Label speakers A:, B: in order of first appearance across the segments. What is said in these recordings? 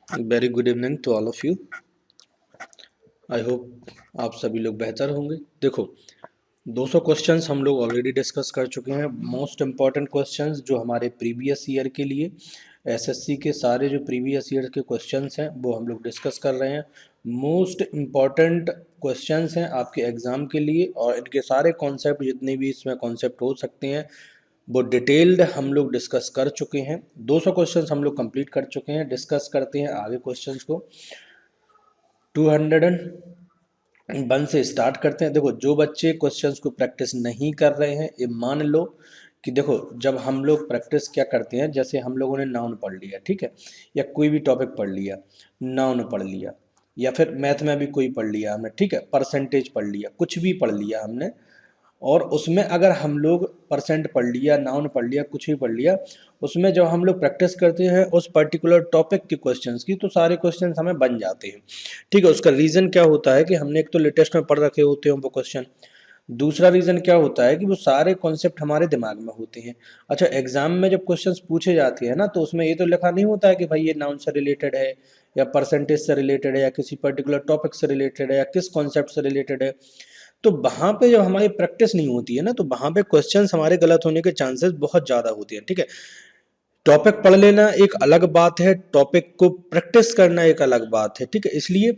A: Very good evening to all of you. I hope आप सभी लोग बेहतर होंगे। देखो 200 क्वेश्चंस हम लोग ऑलरेडी डिस्कस कर चुके हैं। मोस्ट इम्पॉर्टेंट क्वेश्चंस जो हमारे प्रीवियस ईयर के लिए एसएससी के सारे जो प्रीवियस ईयर के क्वेश्चंस हैं वो हम लोग डिस्कस कर रहे हैं। मोस्ट इम्पॉर्टेंट क्वेश्चंस हैं आपके एग्ज़ाम के लिए, और इनके सारे कॉन्सेप्ट जितने भी इसमें कॉन्सेप्ट हो सकते हैं वो डिटेल्ड हम लोग डिस्कस कर चुके हैं। 200 क्वेश्चंस हम लोग कंप्लीट कर चुके हैं। डिस्कस करते हैं आगे क्वेश्चंस को। 201 से स्टार्ट करते हैं। देखो जो बच्चे क्वेश्चंस को प्रैक्टिस नहीं कर रहे हैं, ये मान लो कि देखो जब हम लोग प्रैक्टिस क्या करते हैं, जैसे हम लोगों ने नाउन पढ़ लिया, ठीक है, या कोई भी टॉपिक पढ़ लिया, नाउन पढ़ लिया, या फिर मैथ में भी कोई पढ़ लिया हमने, ठीक है, परसेंटेज पढ़ लिया, कुछ भी पढ़ लिया हमने, और उसमें अगर हम लोग परसेंट पढ़ लिया, नाउन पढ़ लिया, कुछ भी पढ़ लिया, उसमें जब हम लोग प्रैक्टिस करते हैं उस पर्टिकुलर टॉपिक के क्वेश्चंस की, तो सारे क्वेश्चंस हमें बन जाते हैं। ठीक है, उसका रीज़न क्या होता है कि हमने एक तो लेटेस्ट में पढ़ रखे होते हैं वो क्वेश्चन, दूसरा रीज़न क्या होता है कि वो सारे कॉन्सेप्ट हमारे दिमाग में होते हैं। अच्छा, एग्जाम में जब क्वेश्चंस पूछे जाते हैं ना, तो उसमें ये तो लिखा नहीं होता है कि भाई ये नाउन से रिलेटेड है, या परसेंटेज से रिलेटेड है, या किसी पर्टिकुलर टॉपिक से रिलेटेड है, या किस कॉन्सेप्ट से रिलेटेड है। तो वहाँ पे जब हमारी प्रैक्टिस नहीं होती है ना, तो वहाँ पे क्वेश्चंस हमारे गलत होने के चांसेस बहुत ज़्यादा होते हैं। ठीक है, टॉपिक पढ़ लेना एक अलग बात है, टॉपिक को प्रैक्टिस करना एक अलग बात है। ठीक है, इसलिए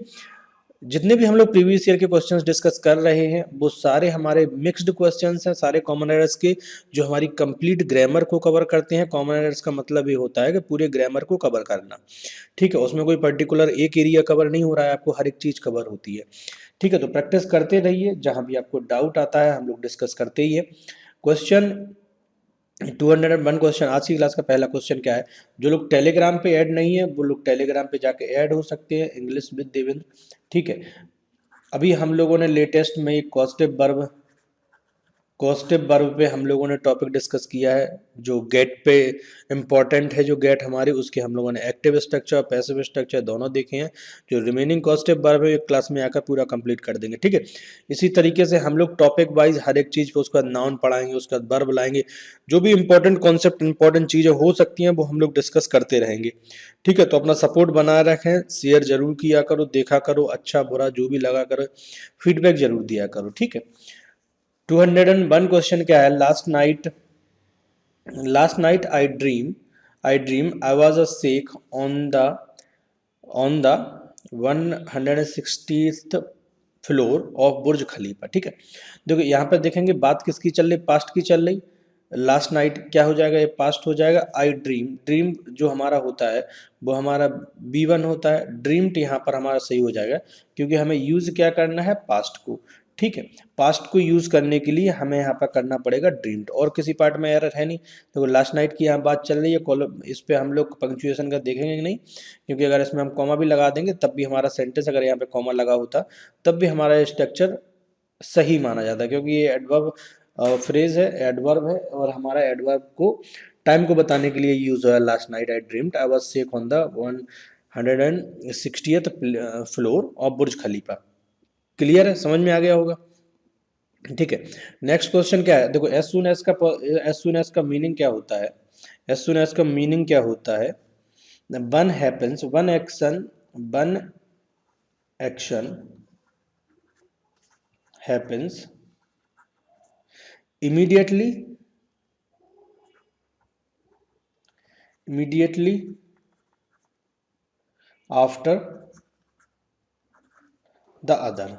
A: जितने भी हम लोग प्रीवियस ईयर के क्वेश्चंस डिस्कस कर रहे हैं वो सारे हमारे मिक्स्ड क्वेश्चंस हैं, सारे कॉमन एरर्स के, जो हमारी कंप्लीट ग्रामर को कवर करते हैं। कॉमन एरर्स का मतलब ये होता है कि पूरे ग्रामर को कवर करना। ठीक है, उसमें कोई पर्टिकुलर एक एरिया कवर नहीं हो रहा है, आपको हर एक चीज़ कवर होती है। ठीक है, तो प्रैक्टिस करते रहिए, जहाँ भी आपको डाउट आता है हम लोग डिस्कस करते ही है। क्वेश्चन 201 क्वेश्चन, आज की क्लास का पहला क्वेश्चन क्या है। जो लोग टेलीग्राम पे ऐड नहीं है वो लोग टेलीग्राम पे जाके ऐड हो सकते हैं, इंग्लिश विद देवेंद्र। ठीक है, अभी हम लोगों ने लेटेस्ट में एक कॉस्टिव वर्ब पे हम लोगों ने टॉपिक डिस्कस किया है, जो गेट पे इम्पॉर्टेंट है, जो गेट हमारी, उसके हम लोगों ने एक्टिव स्ट्रक्चर और पैसिव स्ट्रक्चर दोनों देखे हैं। जो रिमेनिंग कॉस्टिव वर्ब है एक क्लास में आकर पूरा कंप्लीट कर देंगे। ठीक है, इसी तरीके से हम लोग टॉपिक वाइज हर एक चीज़ पे उसका नाउन पढ़ाएंगे, उसका वर्ब लाएंगे, जो भी इंपॉर्टेंट कॉन्सेप्ट इंपॉर्टेंट चीज़ें हो सकती हैं वो हम लोग डिस्कस करते रहेंगे। ठीक है, तो अपना सपोर्ट बनाए रखें, शेयर जरूर किया करो, देखा करो, अच्छा बुरा जो भी लगा करो, फीडबैक जरूर दिया करो। ठीक है, 201 क्वेश्चन क्या है। Last night I dream I was a sheikh on the 160th floor of Burj Khalifa. ठीक है, देखो यहाँ पर देखेंगे बात किसकी चल रही, पास्ट की चल रही। लास्ट नाइट क्या हो जाएगा, ये पास्ट हो जाएगा। आई ड्रीम जो हमारा होता है वो हमारा B1 होता है, ड्रीम्ड यहाँ पर हमारा सही हो जाएगा, क्योंकि हमें यूज़ क्या करना है, पास्ट को। ठीक है, पास्ट को यूज़ करने के लिए हमें यहाँ पर करना पड़ेगा ड्रीम्ड, और किसी पार्ट में एरर है नहीं। देखो लास्ट नाइट की यहाँ बात चल रही है, कॉलम इस पर हम लोग पंक्चुएशन का देखेंगे नहीं, क्योंकि अगर इसमें हम कॉमा भी लगा देंगे तब भी हमारा सेंटेंस, अगर यहाँ पे कॉमा लगा होता तब भी हमारा स्ट्रक्चर सही माना जाता है, क्योंकि ये एडवर्ब फ्रेज है, एडवर्ब है, और हमारा एडवर्ब को टाइम को बताने के लिए यूज हुआ है। Last night I dreamed I was sat on the 160th floor of Burj Khalifa. Clear है, समझ में आ गया होगा। ठीक है, नेक्स्ट क्वेश्चन क्या है। देखो एज सुन एज का मीनिंग क्या होता है। एज सुन एज का मीनिंग क्या होता है, one happens, one action happens immediately after the other।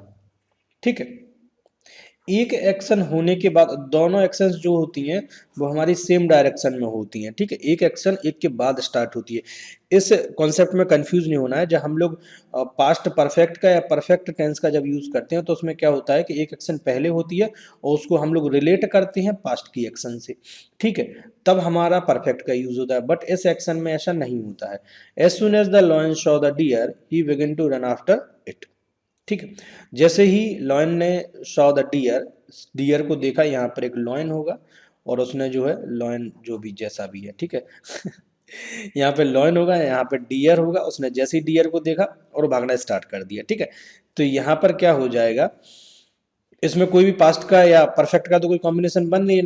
A: ठीक है, एक एक्शन होने के बाद दोनों एक्शंस जो होती हैं वो हमारी सेम डायरेक्शन में होती हैं। ठीक है, एक एक्शन एक के बाद स्टार्ट होती है। इस कॉन्सेप्ट में कंफ्यूज नहीं होना है। जब हम लोग पास्ट परफेक्ट का या परफेक्ट टेंस का जब यूज करते हैं तो उसमें क्या होता है कि एक एक्शन पहले होती है और उसको हम लोग रिलेट करते हैं पास्ट की एक्शन से। ठीक है, तब हमारा परफेक्ट का यूज होता है, बट इस एक्शन में ऐसा नहीं होता है। As soon as the lion saw the deer he began to run after it. ठीक है, जैसे ही लॉयन ने सॉ द डियर को देखा, यहाँ पर एक लॉयन होगा और उसने जो है लॉयन जो भी जैसा भी है, ठीक है यहाँ पे लॉयन होगा, यहाँ पे डियर होगा, उसने जैसे ही डियर को देखा और भागना स्टार्ट कर दिया। ठीक है, तो यहाँ पर क्या हो जाएगा, इसमें कोई भी पास्ट का या परफेक्ट का तो कोई कॉम्बिनेशन बन नहीं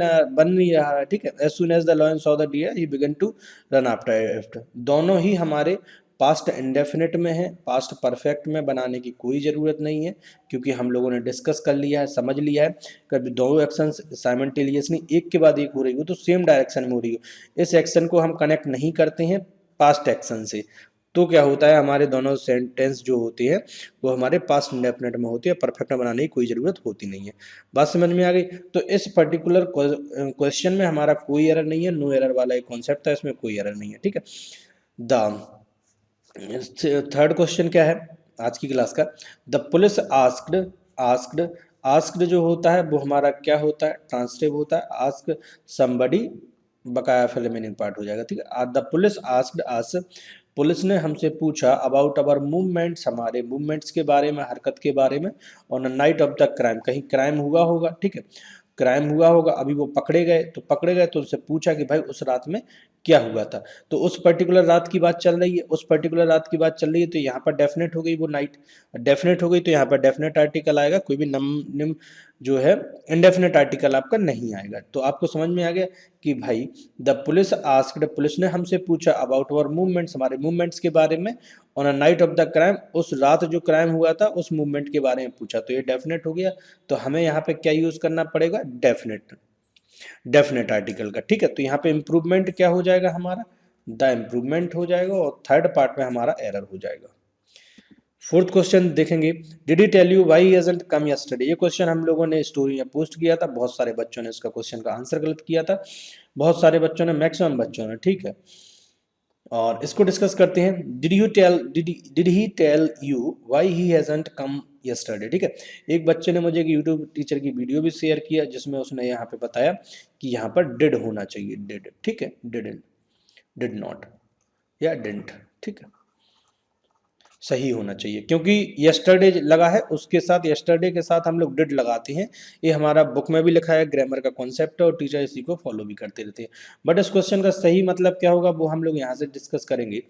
A: रहा है। ठीक है, as soon as the lion saw the deer he began to run after it, दोनों ही हमारे पास्ट इंडेफिनिट में है, पास्ट परफेक्ट में बनाने की कोई ज़रूरत नहीं है, क्योंकि हम लोगों ने डिस्कस कर लिया है, समझ लिया है। कभी दो एक्शन साइमल्टेनियसली एक के बाद एक हो रही हो तो सेम डायरेक्शन में हो रही हो, इस एक्शन को हम कनेक्ट नहीं करते हैं पास्ट एक्शन से, तो क्या होता है, हमारे दोनों सेंटेंस जो होते हैं वो हमारे पास्ट इंडेफिनिट में होते हैं, परफेक्ट में बनाने की कोई ज़रूरत होती नहीं है। बात समझ में आ गई? तो इस पर्टिकुलर क्वेश्चन में हमारा कोई एरर नहीं है, नो एरर वाला एक कॉन्सेप्ट है, इसमें कोई एरर नहीं है, ठीक है। द थर्ड क्वेश्चन क्या है आज की क्लास का, the police asked, asked, asked जो होता है वो हमारा क्या होता है, ट्रांसटिव होता है, आस्क समबडी बकाया फिर मीनिंग पार्ट हो जाएगा, ठीक है। The police asked us, police ने हमसे पूछा अबाउट अवर मूवमेंट्स, हमारे मूवमेंट्स के बारे में, हरकत के बारे में, on night of the crime, कहीं क्राइम हुआ होगा, ठीक है, क्राइम हुआ होगा, अभी वो पकड़े गए, तो पकड़े गए तो उनसे पूछा कि भाई उस रात में क्या हुआ था, तो उस पर्टिकुलर रात की बात चल रही है, उस पर्टिकुलर रात की बात चल रही है, तो यहाँ पर डेफिनेट हो गई वो नाइट, डेफिनेट हो गई तो यहाँ पर डेफिनेट आर्टिकल आएगा, कोई भी निम्न जो है इनडेफिनेट आर्टिकल आपका नहीं आएगा। तो आपको समझ में आ गया कि भाई द पुलिस आस्क्ड, पुलिस ने हमसे पूछा अबाउट अवर मूवमेंट्स, हमारे मूवमेंट्स के बारे में, on a night of the crime, उस रात जो क्राइम हुआ था उस मूवमेंट के बारे में पूछा, तो ये डेफिनेट हो गया, तो हमें यहाँ पे क्या यूज करना पड़ेगा, डेफिनेट, डेफिनेट आर्टिकल का, ठीक है। तो यहाँ पे इम्प्रूवमेंट क्या हो जाएगा हमारा, द इम्प्रूवमेंट हो जाएगा, और थर्ड पार्ट में हमारा एरर हो जाएगा। फोर्थ क्वेश्चन देखेंगे, did he tell you why he hasn't come yesterday, ये क्वेश्चन हम लोगों ने स्टोरी में पोस्ट किया था, बहुत सारे बच्चों ने इसका क्वेश्चन का आंसर गलत किया था, बहुत सारे बच्चों ने, मैक्सिमम बच्चों ने, ठीक है। और इसको डिस्कस करते हैं, did he tell you why he hasn't come yesterday, ठीक है। एक बच्चे ने मुझे एक यूट्यूब टीचर की वीडियो भी शेयर किया जिसमें उसने यहाँ पे बताया कि यहाँ पर डिड होना चाहिए, डिड, ठीक है, डिडंट, डिड नॉट या डिडंट, ठीक है, सही होना चाहिए, क्योंकि यस्टरडे लगा है उसके साथ, यस्टरडे के साथ हम लोग डिड लगाते हैं, ये हमारा बुक में भी लिखा है, ग्रामर का कॉन्सेप्ट है और टीचर इसी को फॉलो भी करते रहते हैं। बट इस क्वेश्चन का सही मतलब क्या होगा वो हम लोग यहाँ से डिस्कस करेंगे।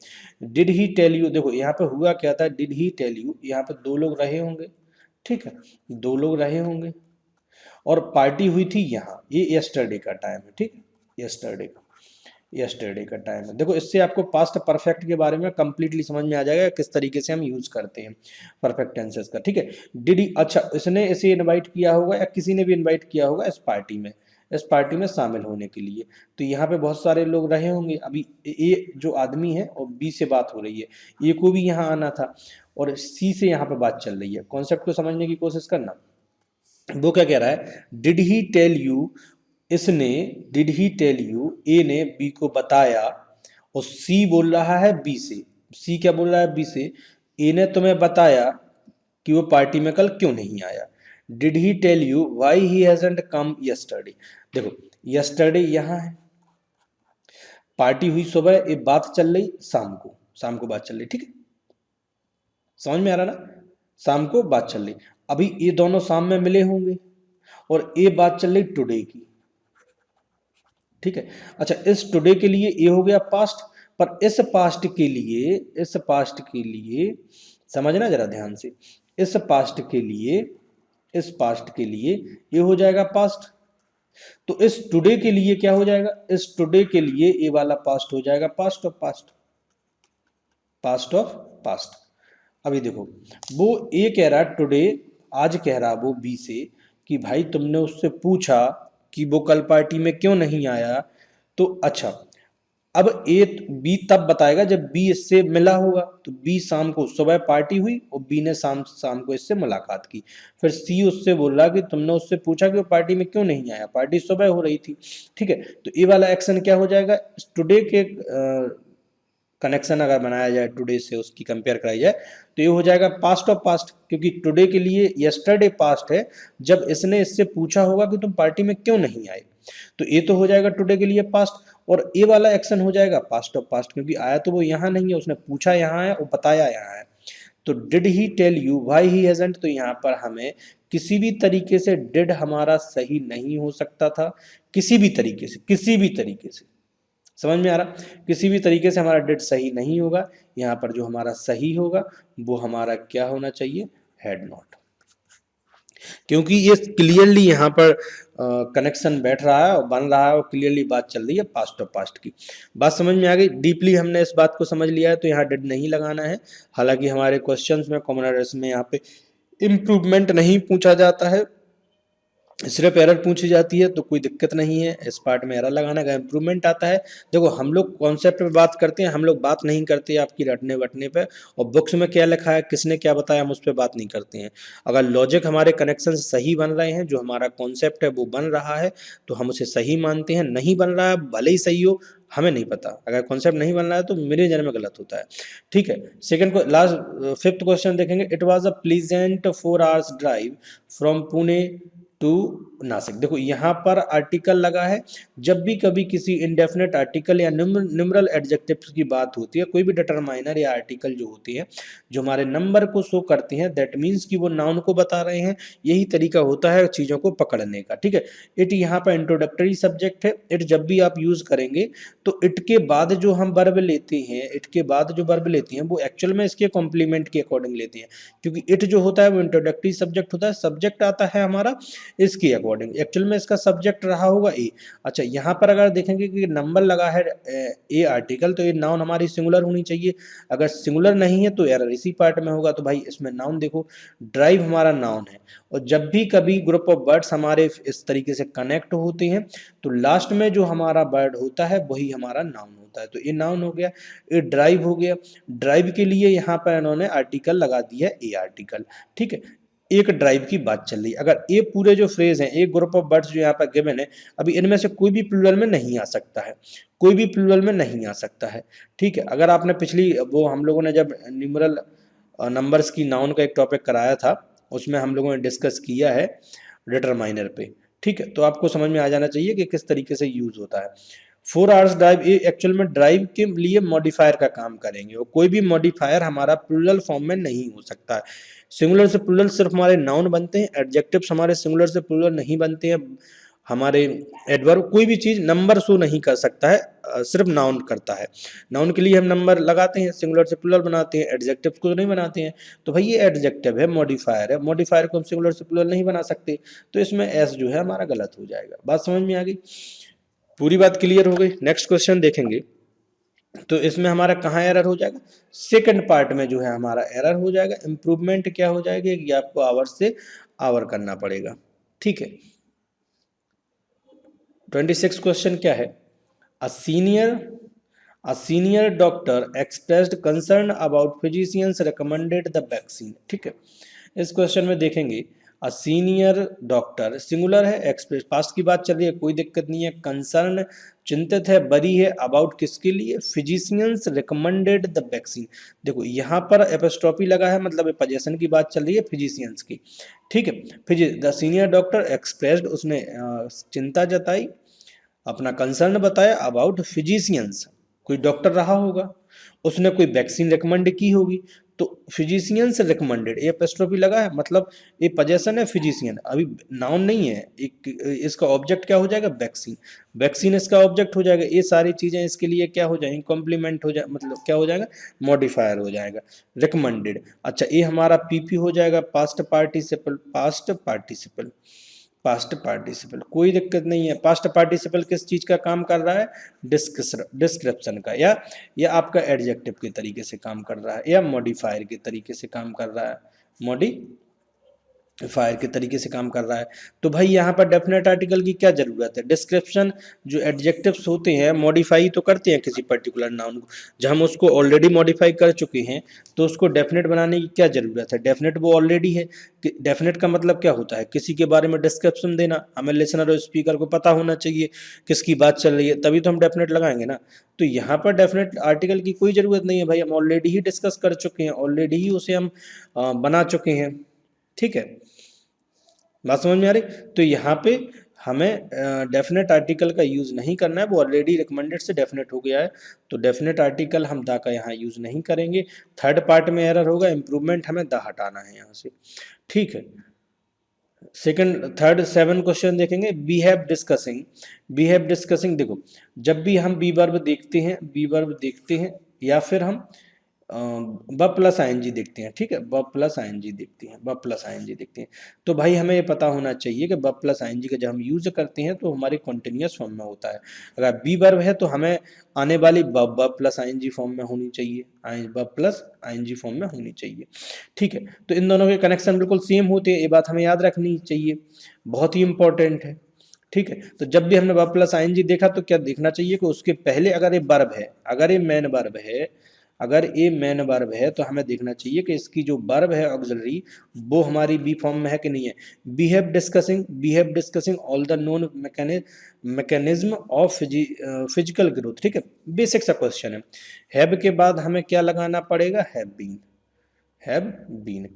A: डिड ही टेल यू, देखो यहाँ पे हुआ क्या था, डिड ही टेल यू, यहाँ पे दो लोग रहे होंगे, ठीक है, दो लोग रहे होंगे और पार्टी हुई थी यहाँ, ये यस्टरडे का टाइम है, ठीक है, यस्टरडे का, यस्टरडे का टाइम है। देखो इससे आपको पास्ट परफेक्ट के बारे में कंप्लीटली समझ में आ जाएगा किस तरीके से हम यूज करते हैं परफेक्ट टेंसेस का, ठीक है। डिड ही, अच्छा इसने इसे इनवाइट किया होगा या किसी ने भी इनवाइट किया होगा इस पार्टी में, इस पार्टी में शामिल होने के लिए, तो यहाँ पे बहुत सारे लोग रहे होंगे, अभी ए जो आदमी है और बी से बात हो रही है, ए को भी यहाँ आना था और सी से यहाँ पे बात चल रही है, कॉन्सेप्ट को समझने की कोशिश करना। वो क्या कह रहा है, डिड ही टेल यू, इसने, डिड ही टेल यू, ए ने बी को बताया, और सी बोल रहा है बी से, सी क्या बोल रहा है बी से, ए ने तुम्हें बताया कि वो पार्टी में कल क्यों नहीं आया। Did he tell you why he hasn't come yesterday, देखो यस्टरडे यहाँ है, पार्टी हुई सुबह, ये बात चल रही शाम को, शाम को बात चल रही, ठीक है, समझ में आ रहा ना, शाम को बात चल रही, अभी ये दोनों शाम में मिले होंगे और ये बात चल रही टुडे की, ठीक है। अच्छा इस टुडे के लिए ये हो गया पास्ट, पर इस पास्ट के लिए, इस पास्ट के लिए समझना जरा ध्यान से, इस पास्ट के लिए, इस पास्ट के लिए ये हो जाएगा पास्ट, तो इस टुडे के लिए क्या हो जाएगा, इस टुडे के लिए ये वाला पास्ट हो जाएगा past of past, past of past. अभी देखो वो ए कह रहा टुडे, आज कह रहा वो बी से कि भाई तुमने उससे पूछा कि वो कल पार्टी में क्यों नहीं आया, तो अच्छा अब ए बी तब बताएगा जब बी इससे मिला होगा, तो बी शाम को, सुबह पार्टी हुई और बी ने शाम शाम को इससे मुलाकात की, फिर सी उससे बोल रहा कि तुमने उससे पूछा कि वो पार्टी में क्यों नहीं आया, पार्टी सुबह हो रही थी, ठीक है। तो ये वाला एक्शन क्या हो जाएगा, टुडे के कनेक्शन अगर बनाया जाए टुडे से, उसकी कंपेयर कराई जाए, तो ये हो जाएगा पास्ट ऑफ पास्ट, क्योंकि टुडे के लिए यस्टरडे पास्ट है, जब इसने इससे पूछा होगा कि तुम पार्टी में क्यों नहीं आए, तो ये तो हो जाएगा टुडे के लिए पास्ट, और ये वाला एक्शन हो जाएगा पास्ट ऑफ पास्ट, क्योंकि आया तो वो यहाँ नहीं है, उसने पूछा यहाँ है और बताया यहाँ है। तो did he tell you why he hasn't, तो यहाँ पर हमें किसी भी तरीके से डिड हमारा सही नहीं हो सकता था, किसी भी तरीके से, किसी भी तरीके से, समझ में आ रहा, किसी भी तरीके से हमारा डिड सही नहीं होगा, यहाँ पर जो हमारा सही होगा वो हमारा क्या होना चाहिए, हैड नॉट, क्योंकि ये क्लियरली यहाँ पर कनेक्शन बैठ रहा है और बन रहा है और क्लियरली बात चल रही है पास्ट और पास्ट की। बात समझ में आ गई? डीपली हमने इस बात को समझ लिया है, तो यहाँ डिड नहीं लगाना है। हालांकि हमारे क्वेश्चंस में, कॉमन एरर्स में यहाँ पे इम्प्रूवमेंट नहीं पूछा जाता है, सिर्फ एरर पूछी जाती है, तो कोई दिक्कत नहीं है इस पार्ट में एरर लगाने का। इम्प्रूवमेंट आता है, देखो हम लोग कॉन्सेप्ट पे बात करते हैं, हम लोग बात नहीं करते आपकी रटने वटने पे, और बुक्स में क्या लिखा है, किसने क्या बताया, हम उस पर बात नहीं करते हैं। अगर लॉजिक हमारे कनेक्शन सही बन रहे हैं, जो हमारा कॉन्सेप्ट है वो बन रहा है, तो हम उसे सही मानते हैं। नहीं बन रहा है, भले ही सही हो, हमें नहीं पता। अगर कॉन्सेप्ट नहीं बन रहा है तो मेरे जन्म में गलत होता है, ठीक है। सेकंड को लास्ट फिफ्थ क्वेश्चन देखेंगे। It was a pleasant 4 hours drive from Pune to Nashik. देखो यहाँ पर आर्टिकल लगा है। जब भी कभी किसी इंडेफिनेट आर्टिकल या न्यूमरल एडजेक्टिव्स की बात होती है, कोई भी डिटरमाइनर या आर्टिकल जो होती है, जो हमारे नंबर को शो करती हैं, दैट मीन्स कि वो नाउन को बता रहे हैं। यही तरीका होता है चीज़ों को पकड़ने का, ठीक है। इट यहाँ पर इंट्रोडक्टरी सब्जेक्ट है। इट जब भी आप यूज़ करेंगे तो इट के बाद जो हम वर्ब लेते हैं, इट के बाद जो वर्ब लेते हैं वो एक्चुअल में इसके कॉम्प्लीमेंट के अकॉर्डिंग लेते हैं, क्योंकि इट जो होता है वो इंट्रोडक्टरी सब्जेक्ट होता है। सब्जेक्ट आता है हमारा इसके अकॉर्डिंग, एक्चुअल में इसका सब्जेक्ट रहा होगा ए। अच्छा, यहाँ पर अगर देखेंगे कि नंबर लगा है ए आर्टिकल, तो ये नाउन हमारी सिंगुलर होनी चाहिए। अगर सिंगुलर नहीं है तो एरर इसी पार्ट में होगा। तो भाई इसमें नाउन देखो, ड्राइव हमारा नाउन है, और जब भी कभी ग्रुप ऑफ वर्ड्स हमारे इस तरीके से कनेक्ट होते हैं, तो लास्ट में जो हमारा वर्ड होता है वही हमारा नाउन होता है। तो ये नाउन हो गया, ये ड्राइव हो गया। ड्राइव के लिए यहाँ पर इन्होंने आर्टिकल लगा दिया ए आर्टिकल, ठीक है। एक ड्राइव की बात चल रही है। अगर ये पूरे जो फ्रेज हैं, एक ग्रुप ऑफ वर्ड्स जो यहाँ पर गिवन है, अभी इनमें से कोई भी प्लूरल में नहीं आ सकता है, कोई भी प्लूरल में नहीं आ सकता है, ठीक है। अगर आपने पिछली वो हम लोगों ने जब न्यूमरल नंबर्स की नाउन का एक टॉपिक कराया था, उसमें हम लोगों ने डिस्कस किया है डिटरमाइनर पे, ठीक है। तो आपको समझ में आ जाना चाहिए कि किस तरीके से यूज होता है। 4 आवर्स ड्राइव, ये एक्चुअल में ड्राइव के लिए मॉडिफायर का काम करेंगे, और कोई भी मॉडिफायर हमारा प्लूरल फॉर्म में नहीं हो सकता है। सिंगुलर से प्लूरल सिर्फ हमारे नाउन बनते हैं, एडजेक्टिव्स हमारे सिंगुलर से प्लूरल नहीं बनते हैं। हमारे एडवर्ब, कोई भी चीज़ नंबर शो नहीं कर सकता है, सिर्फ नाउन करता है। नाउन के लिए हम नंबर लगाते हैं, सिंगुलर से प्लूरल बनाते हैं, एडजेक्टिव्स को नहीं बनाते हैं। तो भाई ये एडजेक्टिव है, मॉडिफायर है, मॉडिफायर को हम सिंगुलर से प्लूरल नहीं बना सकते, तो इसमें एस जो है हमारा गलत हो जाएगा। बात समझ में आ गई? पूरी बात क्लियर हो गई। नेक्स्ट क्वेश्चन देखेंगे, तो इसमें हमारा कहाँ एरर हो जाएगा? सेकंड पार्ट में जो है हमारा एरर हो जाएगा। इंप्रूवमेंट क्या हो जाएगा कि आपको आवर से आवर करना पड़ेगा, ठीक है। 26 क्वेश्चन क्या है? A senior doctor expressed concern about physicians recommended the vaccine, ठीक है। इस क्वेश्चन में देखेंगे, अ सीनियर डॉक्टर सिंगुलर है, एक्सप्रेस पास्ट की बात चल रही है, कोई दिक्कत नहीं है। कंसर्न चिंतित है, बरी है, अबाउट किसके लिए? Physicians recommended the vaccine. देखो यहाँ पर एपोस्ट्रोफी लगा है, मतलब पोजीशन की बात चल रही है फिजिशियंस की, ठीक है। द सीनियर डॉक्टर एक्सप्रेस्ड, उसने चिंता जताई, अपना कंसर्न बताया अबाउट फिजिशियंस, कोई डॉक्टर रहा होगा, उसने कोई वैक्सीन रिकमेंड की होगी, तो फिजिशियंस रिकमेंडेड, ये एपोस्ट्रोफी लगा है, मतलब ये पोजीशन है फिजिशियन, अभी नाउन नहीं है। एक इसका ऑब्जेक्ट क्या हो जाएगा? वैक्सीन, वैक्सीन इसका ऑब्जेक्ट हो जाएगा। ये सारी चीज़ें इसके लिए क्या हो जाएंगी? कॉम्प्लीमेंट हो जाए, मतलब क्या हो जाएगा? मॉडिफायर हो जाएगा, रिकमेंडेड। अच्छा, ये हमारा पीपी हो जाएगा, past participle, past participle, past participle, कोई दिक्कत नहीं है। पास्ट पार्टिसिपल किस चीज का काम कर रहा है? डिस्क्रिप्शन का, या आपका एडजेक्टिव के तरीके से काम कर रहा है, या मॉडिफायर के तरीके से काम कर रहा है, फायर के तरीके से काम कर रहा है। तो भाई यहाँ पर डेफिनेट आर्टिकल की क्या जरूरत है? डिस्क्रिप्शन, जो एडजेक्टिव्स होते हैं मॉडिफाई तो करते हैं किसी पर्टिकुलर नाउन को, जब हम उसको ऑलरेडी मॉडिफाई कर चुके हैं तो उसको डेफिनेट बनाने की क्या जरूरत है? डेफिनेट वो ऑलरेडी है। डेफिनेट का मतलब क्या होता है? किसी के बारे में डिस्क्रिप्शन देना, हमें लिसनर और स्पीकर को पता होना चाहिए किसकी बात चल रही है, तभी तो हम डेफिनेट लगाएंगे ना। तो यहाँ पर डेफिनेट आर्टिकल की कोई ज़रूरत नहीं है भाई, हम ऑलरेडी ही डिस्कस कर चुके हैं, ऑलरेडी ही उसे हम बना चुके हैं, ठीक है। बात समझ में आ रही? तो यहाँ पे हमें डेफिनेट आर्टिकल का यूज़ नहीं करना है, वो ऑलरेडी रिकमेंडेड से डेफिनेट हो गया है, तो डेफिनेट आर्टिकल हम दा का यहाँ यूज़ नहीं करेंगे। थर्ड पार्ट में एरर होगा, इम्प्रूवमेंट हमें दा हटाना है यहाँ से, ठीक है। सेकंड थर्ड 7 क्वेश्चन देखेंगे, बिहेव डिस्कसिंग। देखो जब भी हम बी वर्ब देखते हैं, या फिर हम ब प्लस आईएनजी देखते हैं, ठीक है, ब प्लस आईएनजी देखते हैं, ब प्लस आईएनजी देखते हैं। तो भाई हमें ये पता होना चाहिए कि ब प्लस आईएनजी का जब हम यूज करते हैं तो हमारे कॉन्टिन्यूस फॉर्म में होता है। अगर बी वर्ब है तो हमें आने वाली ब प्लस आईएनजी फॉर्म में होनी चाहिए, ब प्लस आईएनजी फॉर्म में होनी चाहिए, ठीक है। तो इन दोनों के कनेक्शन बिल्कुल सेम होते हैं, ये बात हमें याद रखनी चाहिए, बहुत ही इंपॉर्टेंट है, ठीक है। तो जब भी हमने वर्ब प्लस आईएनजी देखा तो क्या देखना चाहिए कि उसके पहले अगर ये वर्ब है, अगर ये मेन वर्ब है, अगर ये मेन वर्ब है तो हमें देखना चाहिए कि इसकी जो वर्ब है ऑक्सिलरी वो हमारी बी फॉर्म में है कि नहीं है। Behave discussing all the known mechanism of physical growth, ठीक है, बेसिक सा क्वेश्चन है। हैव के बाद हमें क्या लगाना पड़ेगा, हैव बीन,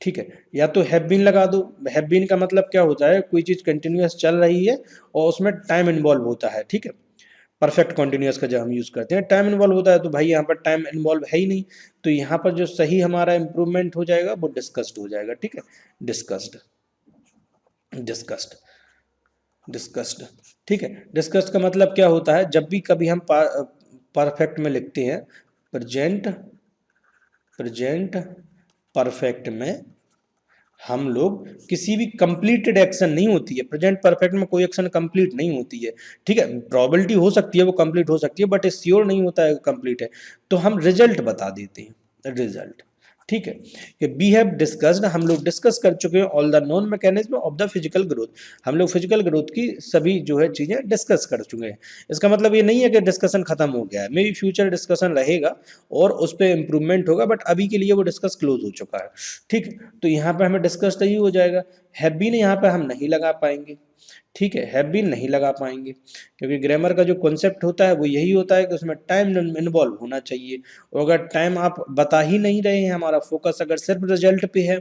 A: ठीक है, या तो हैव बीन लगा दो। हैव बीन का मतलब क्या होता है, कोई चीज कंटिन्यूअस चल रही है और उसमें टाइम इन्वॉल्व होता है, ठीक है। परफेक्ट कॉन्टिन्यूअस का जब हम यूज करते हैं टाइम इन्वॉल्व होता है, तो भाई यहाँ पर टाइम इन्वॉल्व है ही नहीं, तो यहाँ पर जो सही हमारा इंप्रूवमेंट हो जाएगा वो डिस्कस्ड हो जाएगा, ठीक है, डिस्कस्ड, डिस्कस्ड, डिस्कस्ड, ठीक है। डिस्कस्ड का मतलब क्या होता है, जब भी कभी हम परफेक्ट में लिखते हैं, प्रेजेंट प्रेजेंट परफेक्ट में हम लोग किसी भी कंप्लीटेड एक्शन नहीं होती है, प्रेजेंट परफेक्ट में कोई एक्शन कंप्लीट नहीं होती है, ठीक है, प्रोबेबिलिटी हो सकती है वो कंप्लीट हो सकती है बट श्योर नहीं होता है कंप्लीट है, तो हम रिजल्ट बता देते हैं, रिजल्ट, ठीक है। कि वी हैव डिस्कस्ड, हम लोग डिस्कस कर चुके हैं all the non mechanism of the physical growth, हम लोग फिजिकल ग्रोथ की सभी जो है चीजें डिस्कस कर चुके हैं। इसका मतलब ये नहीं है कि डिस्कशन खत्म हो गया है, मे बी फ्यूचर डिस्कशन रहेगा और उस पर इंप्रूवमेंट होगा, बट अभी के लिए वो डिस्कस क्लोज हो चुका है, ठीक है। तो यहाँ पे हमें डिस्कस ही हो जाएगा, हैव बीन यहाँ पे हम नहीं लगा पाएंगे, ठीक है, हैव बीन नहीं लगा पाएंगे, क्योंकि ग्रामर का जो कॉन्सेप्ट होता है वो यही होता है कि उसमें टाइम इन्वॉल्व होना चाहिए, और अगर टाइम आप बता ही नहीं रहे हैं, हमारा फोकस अगर सिर्फ रिजल्ट पे है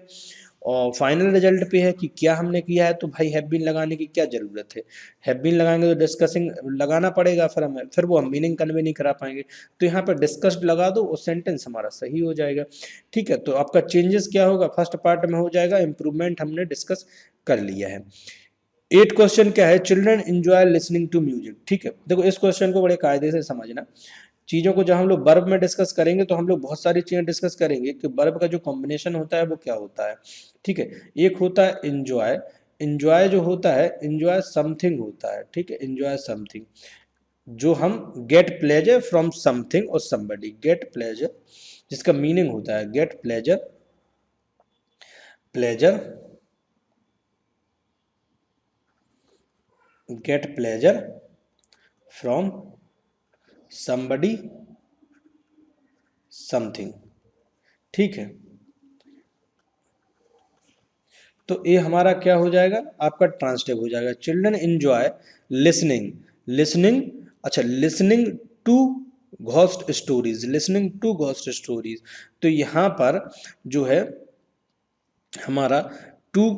A: और फाइनल रिजल्ट पे है कि क्या हमने किया है, तो भाई हैव बीन लगाने की क्या जरूरत है। हैव बीन लगाएंगे तो डिस्कसिंग लगाना पड़ेगा, फिर हमें फिर वो हम मीनिंग कन्वे नहीं करा पाएंगे, तो यहाँ पर डिस्कस्ड लगा दो और सेंटेंस हमारा सही हो जाएगा, ठीक है। तो आपका चेंजेस क्या होगा, फर्स्ट पार्ट में हो जाएगा इंप्रूवमेंट, हमने डिस्कस कर लिया है। 8 क्वेश्चन क्या है, children enjoy listening to music, ठीक है। देखो इस क्वेश्चन को बड़े कायदे से समझना, चीज़ों को जब हम लोग वर्ब में डिस्कस करेंगे तो हम लोग बहुत सारी चीज़ें डिस्कस करेंगे कि वर्ब का जो कॉम्बिनेशन होता है वो क्या होता है, ठीक है। एक होता है एंजॉय, एंजॉय जो होता है एंजॉय समथिंग होता है, ठीक है, एंजॉय समथिंग, जो हम गेट प्लेजर फ्रॉम समथिंग और समबडी, गेट प्लेजर जिसका मीनिंग होता है get pleasure, pleasure, get pleasure from somebody something, ठीक है। तो ये हमारा क्या हो जाएगा, आपका ट्रांसलेट हो जाएगा, चिल्ड्रन एंजॉय लिसनिंग, लिसनिंग, अच्छा listening to ghost stories, listening to ghost stories, तो यहाँ पर जो है हमारा टू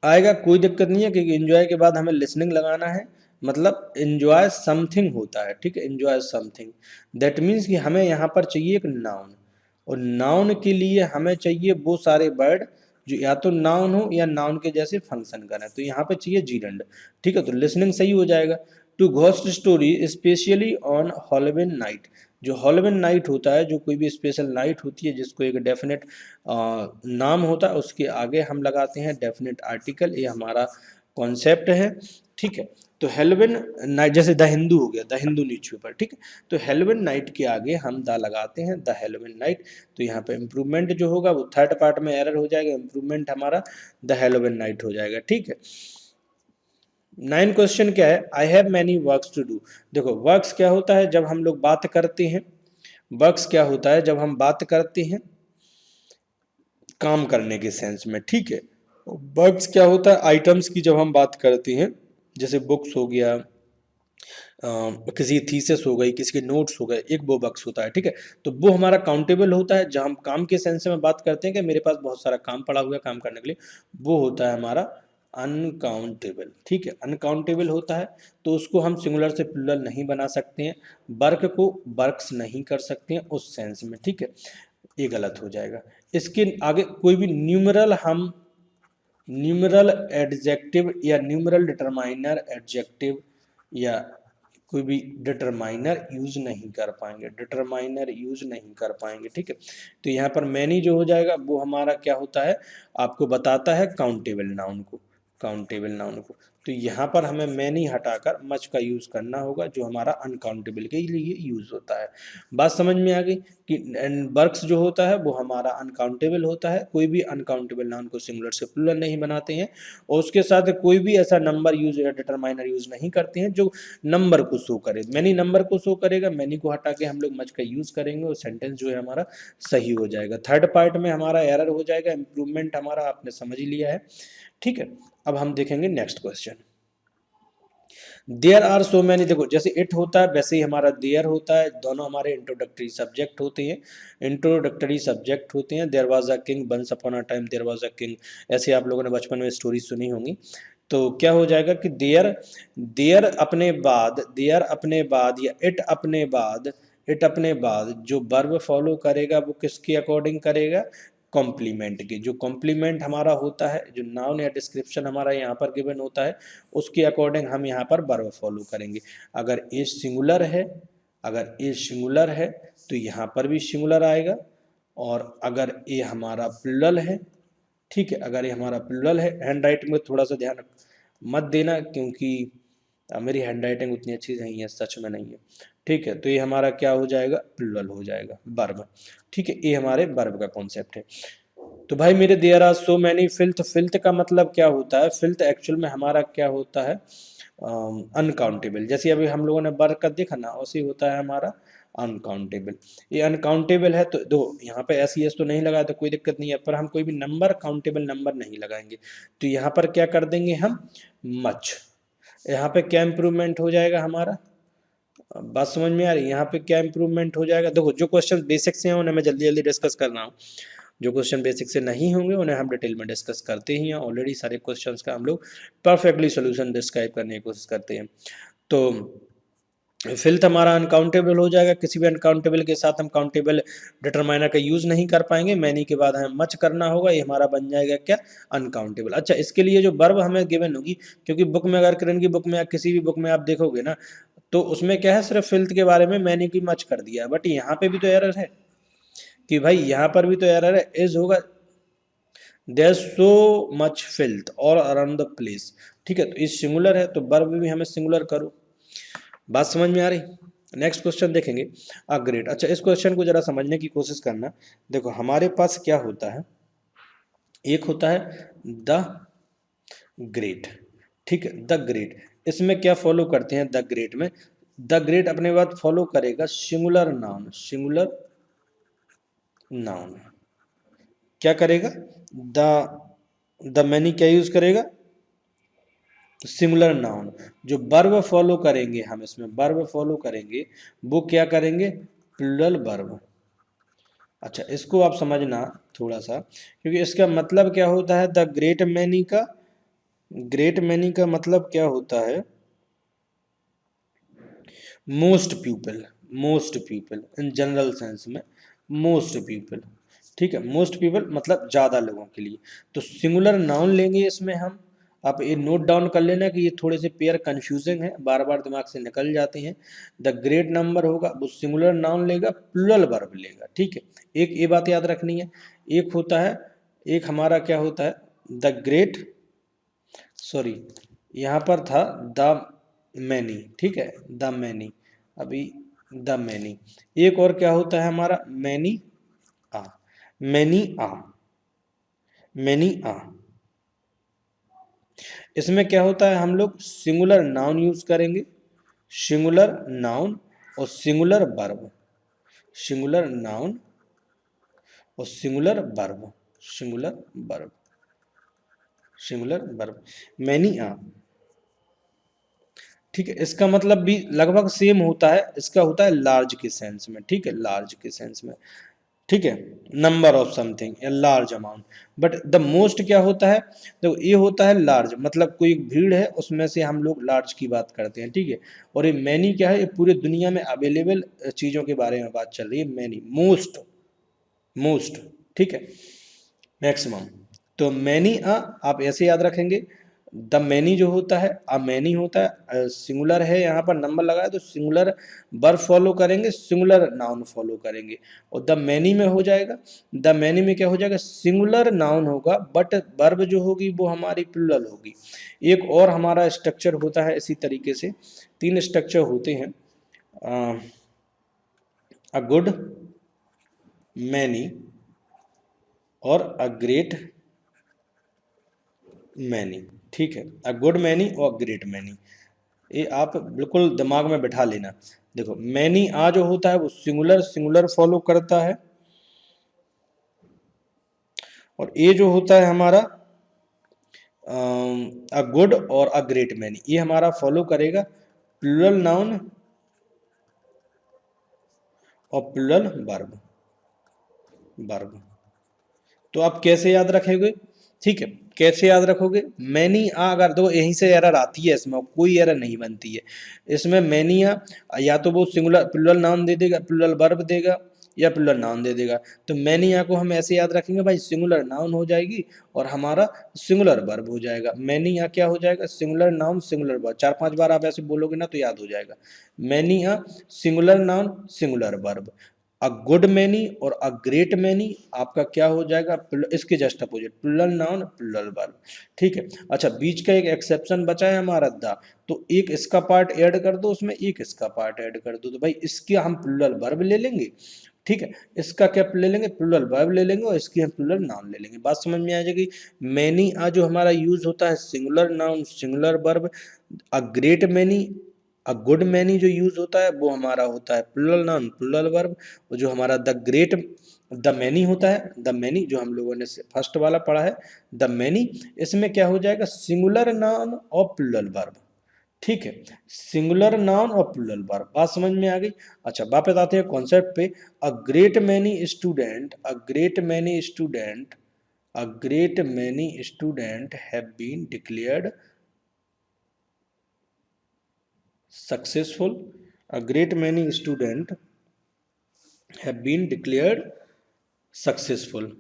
A: आएगा, कोई दिक्कत नहीं है, क्योंकि एंजॉय के बाद हमें लिसनिंग लगाना है, मतलब एंजॉय समथिंग होता है, ठीक है, एंजॉय समथिंग, दैट मीन्स कि हमें यहाँ पर चाहिए एक नाउन, और नाउन के लिए हमें चाहिए वो सारे वर्ड जो या तो नाउन हो या नाउन के जैसे फंक्शन करें, तो यहाँ पे चाहिए जीरंड, ठीक है, तो लिसनिंग सही हो जाएगा। To ghost story specially on Halloween night, जो हॉलोवीन नाइट होता है, जो कोई भी स्पेशल नाइट होती है जिसको एक डेफिनेट नाम होता है उसके आगे हम लगाते हैं डेफिनेट आर्टिकल, ये हमारा कॉन्सेप्ट है, ठीक है। तो हेलोविन नाइट, जैसे द हिंदू हो गया, द हिंदू न्यूज़पेपर, ठीक है, तो हेलोविन नाइट के आगे हम द लगाते हैं, द हेलोविन नाइट, तो यहाँ पे इम्प्रूवमेंट जो होगा वो थर्ड पार्ट में एरर हो जाएगा, इम्प्रूवमेंट हमारा द हेलोविन नाइट हो जाएगा, ठीक है। 9 क्वेश्चन क्या है, I have many works to do, देखो वर्क्स क्या होता है जब हम लोग बात करते हैं, वर्क्स क्या होता है जब हम बात करते हैं काम करने के सेंस में, ठीक है। वर्क्स क्या होता है आइटम्स की जब हम बात करते हैं, जैसे बुक्स हो गया, किसी थीसिस हो गई, किसी के नोट्स हो गए, एक वो बक्स होता है, ठीक है। तो वो हमारा काउंटेबल होता है, जब हम काम के सेंस में बात करते हैं कि मेरे पास बहुत सारा काम पड़ा हुआ है काम करने के लिए, वो होता है हमारा अनकाउंटेबल, ठीक है, अनकाउंटेबल होता है, तो उसको हम सिंगुलर से प्लूरल नहीं बना सकते हैं, वर्क को वर्क्स नहीं कर सकते हैं उस सेंस में, ठीक है, ये गलत हो जाएगा। इसके आगे कोई भी न्यूमरल हम न्यूमरल एडजेक्टिव या न्यूमरल डिटरमाइनर एडजेक्टिव या कोई भी डिटरमाइनर यूज नहीं कर पाएंगे, डिटरमाइनर यूज नहीं कर पाएंगे, ठीक है। तो यहाँ पर मैनी जो हो जाएगा वो हमारा क्या होता है, आपको बताता है काउंटेबल नाउन को, काउंटेबल नाउन को। तो यहाँ पर हमें मैनी हटाकर मच का यूज करना होगा, जो हमारा अनकाउंटेबल के लिए यूज होता है। बात समझ में आ गई कि वर्क्स जो होता है वो हमारा अनकाउंटेबल होता है, कोई भी अनकाउंटेबल नाउन को सिंगुलर से प्लूरल नहीं बनाते हैं, और उसके साथ कोई भी ऐसा नंबर यूज या डिटरमाइनर यूज नहीं करते हैं जो नंबर को शो करे। मैनी नंबर को शो करेगा, मैनी को हटा के हम लोग मच का यूज करेंगे और सेंटेंस जो है हमारा सही हो जाएगा। थर्ड पार्ट में हमारा एरर हो जाएगा, इंप्रूवमेंट हमारा आपने समझ लिया है, ठीक है। अब हम देखेंगे next question. There are so many, देखो जैसे इट होता है वैसे ही हमारा देयर होता है, दोनों हमारे इंट्रोडक्टरी सब्जेक्ट होते हैं, इंट्रोडक्टरी सब्जेक्ट होते हैं। There was a king, once upon a time there was a king, ऐसे आप लोगों ने बचपन में स्टोरी सुनी होंगी। तो क्या हो जाएगा कि देयर, देयर अपने बाद, देयर अपने बाद या इट अपने बाद, इट अपने बाद जो वर्ब फॉलो करेगा वो किसके अकॉर्डिंग करेगा, कॉम्प्लीमेंट के। जो कॉम्प्लीमेंट हमारा होता है, जो नाउन या डिस्क्रिप्शन हमारा यहाँ पर गिवन होता है, उसके अकॉर्डिंग हम यहाँ पर वर्ब फॉलो करेंगे। अगर ए सिंगुलर है, अगर ए सिंगुलर है तो यहाँ पर भी सिंगुलर आएगा, और अगर ए हमारा प्लुरल है, ठीक है, अगर ये हमारा प्लुरल है, हैंड राइटिंग में थोड़ा सा ध्यान मत देना क्योंकि मेरी हैंड राइटिंग उतनी अच्छी नहीं है, सच में नहीं है, ठीक है। तो ये हमारा क्या हो जाएगा, प्लुरल हो जाएगा, वर्ब, ठीक है। ये हमारे वर्ब का कॉन्सेप्ट है। तो भाई मेरे there are so many filth, filth का मतलब क्या होता है, फिल्थ एक्चुअल में हमारा क्या होता है, अनकाउंटेबल। जैसे अभी हम लोगों ने वर्क का देखा ना, उसी होता है हमारा अनकाउंटेबल। ये अनकाउंटेबल है तो दो यहाँ पे एस ई एस तो नहीं लगाया तो कोई दिक्कत नहीं है, पर हम कोई भी नंबर काउंटेबल नंबर नहीं लगाएंगे। तो यहाँ पर क्या कर देंगे हम, मच। यहाँ पे क्या इंप्रूवमेंट हो जाएगा हमारा, बात समझ में आ रही है, यहाँ पे क्या इंप्रूवमेंट हो जाएगा। देखो जो क्वेश्चन बेसिक से हैं उन्हें मैं जल्दी जल्दी डिस्कस कर रहा हूँ, जो क्वेश्चन बेसिक से नहीं होंगे उन्हें हम डिटेल में डिस्कस करते ही हैं। ऑलरेडी सारे क्वेश्चंस का हम लोग परफेक्टली सोल्यूशन डिस्क्राइब करने की कोशिश करते हैं। तो फिल्थ हमारा अनकाउंटेबल हो जाएगा, किसी भी अनकाउंटेबल के साथ हम काउंटेबल डिटरमाइनर का यूज नहीं कर पाएंगे। मैनी के बाद हमें मच करना होगा, ये हमारा बन जाएगा क्या, अनकाउंटेबल। अच्छा इसके लिए जो वर्ब हमें गिवन होगी, क्योंकि बुक में अगर किरण की बुक में या किसी भी बुक में आप देखोगे ना, तो उसमें क्या है, सिर्फ फिल्थ के बारे में मैनी की मच कर दिया है, बट यहाँ पे भी तो एरर है कि भाई यहाँ पर भी तो एरर है, इज होगा देयर सो मच फिल्थ और अराउंड द प्लेस, ठीक है। तो इस सिंगुलर है तो वर्ब भी हमें सिंगुलर करो, बात समझ में आ रही। नेक्स्ट क्वेश्चन देखेंगे, अ ग्रेट। अच्छा इस क्वेश्चन को जरा समझने की कोशिश करना। देखो हमारे पास क्या होता है, एक होता है द ग्रेट, ठीक है, द ग्रेट। इसमें क्या फॉलो करते हैं, द ग्रेट में, द ग्रेट अपने बाद फॉलो करेगा सिंगुलर नाउन, सिंगुलर नाउन। क्या करेगा, द मैनी क्या यूज करेगा, सिंगुलर नाउन। जो वर्ब फॉलो करेंगे हम, इसमें वर्ब फॉलो करेंगे वो क्या करेंगे, प्लुरल वर्ब। अच्छा इसको आप समझना थोड़ा सा, क्योंकि इसका मतलब क्या होता है, द ग्रेट मैनी का, ग्रेट मैनी का मतलब क्या होता है, most people, most people in general sense में, मोस्ट पीपल, ठीक है। मोस्ट पीपल मतलब ज़्यादा लोगों के लिए। तो सिंगुलर नाउन लेंगे इसमें हम, आप ये नोट डाउन कर लेना कि ये थोड़े से पेयर कंफ्यूजिंग है, बार बार दिमाग से निकल जाते हैं। द ग्रेट नंबर होगा वो सिंगुलर नाउन लेगा, प्लुरल वर्ब लेगा, ठीक है। एक ये बात याद रखनी है। एक होता है, एक हमारा क्या होता है, द ग्रेट, सॉरी यहाँ पर था द मैनी, ठीक है, द मैनी, अभी द मैनी। एक और क्या होता है हमारा, many a, many a, many a. इसमें क्या होता है, हम लोग सिंगुलर नाउन यूज करेंगे, सिंगुलर नाउन और सिंगुलर वर्ब, सिंगुलर नाउन और singular verb, singular verb, singular verb, many a, ठीक है। इसका मतलब भी लगभग सेम होता है, इसका होता है लार्ज के सेंस में, ठीक है, लार्ज के सेंस में, ठीक है, नंबर ऑफ समथिंग या large amount. But the most क्या होता है, तो ये होता है लार्ज, मतलब कोई भीड़ है उसमें से हम लोग लार्ज की बात करते हैं, ठीक है। और ये मैनी क्या है, ये पूरे दुनिया में अवेलेबल चीज़ों के बारे में बात चल रही है, मैनी, मोस्ट, मोस्ट, ठीक है, मैक्सिमम। तो मैनी आप ऐसे याद रखेंगे, द मैनी जो होता है, अ मैनी होता है, सिंगुलर है, यहाँ पर नंबर लगाया तो सिंगुलर वर्ब फॉलो करेंगे, सिंगुलर नाउन फॉलो करेंगे। और द मैनी में हो जाएगा, द मैनी में क्या हो जाएगा, सिंगुलर नाउन होगा बट वर्ब जो होगी वो हमारी प्लुरल होगी। एक और हमारा स्ट्रक्चर होता है इसी तरीके से, 3 स्ट्रक्चर होते हैं, अ गुड, मैनी और अ ग्रेट मैनी। ठीक है, अ गुड मैनी और ग्रेट मैनी, ये आप बिल्कुल दिमाग में बिठा लेना। देखो मैनी आ जो होता है वो सिंगुलर सिंगुलर फॉलो करता है, और ए जो होता है हमारा अ गुड और अ ग्रेट मैनी, ये हमारा फॉलो करेगा प्लूरल नाउन और प्लूरल वर्ब। वर्ब तो आप कैसे याद रखेंगे, ठीक है, कैसे याद रखोगे, मैनी आ, अगर दो यहीं से एरर आती है, इसमें कोई एरर नहीं बनती है इसमें। मैनी आ या तो वो सिंगुलर प्लूरल नाउन दे देगा, प्लूरल वर्ब देगा, या प्लूरल नाउन दे देगा। तो मैनी आ को हम ऐसे याद रखेंगे भाई, सिंगुलर नाउन हो जाएगी और हमारा सिंगुलर वर्ब हो जाएगा। मैनी आ क्या हो जाएगा, सिंगुलर नाउन सिंगुलर वर्ब, 4-5 बार आप ऐसे बोलोगे ना तो याद हो जाएगा। मैनी आ singular noun singular verb, a good many और अ ग्रेट मैनी आपका क्या हो जाएगा, इसके just opposite plural noun plural verb. ठीक है, अच्छा बीच का एक एक्सेप्शन बचा है हमारा द, तो एक इसका पार्ट ऐड कर दो उसमें, एक इसका पार्ट ऐड कर दो, तो भाई इसके हम प्लूरल वर्ब ले लेंगे, ठीक है, इसका क्या ले लेंगे, प्लूरल वर्ब ले लेंगे, और इसकी हम प्लूरल नाउन ले लेंगे। बात समझ में आ जाएगी। मैनी आ जो हमारा यूज होता है singular noun singular verb, a great many a good many जो यूज होता है वो हमारा होता है प्लूरल नाउन प्लूरल वर्ब। और जो हमारा द ग्रेट द मैनी होता है, द मैनी जो हम लोगों ने फर्स्ट वाला पढ़ा है द मैनी, इसमें क्या हो जाएगा, सिंगुलर नाउन और प्लूरल वर्ब। ठीक है, सिंगुलर नाउन और प्लूरल वर्ब, बात समझ में आ गई। अच्छा वापस आते हैं कॉन्सेप्ट पे, a great many student, a great many student, a great many student have been declared successful, a great many student have been declared successful.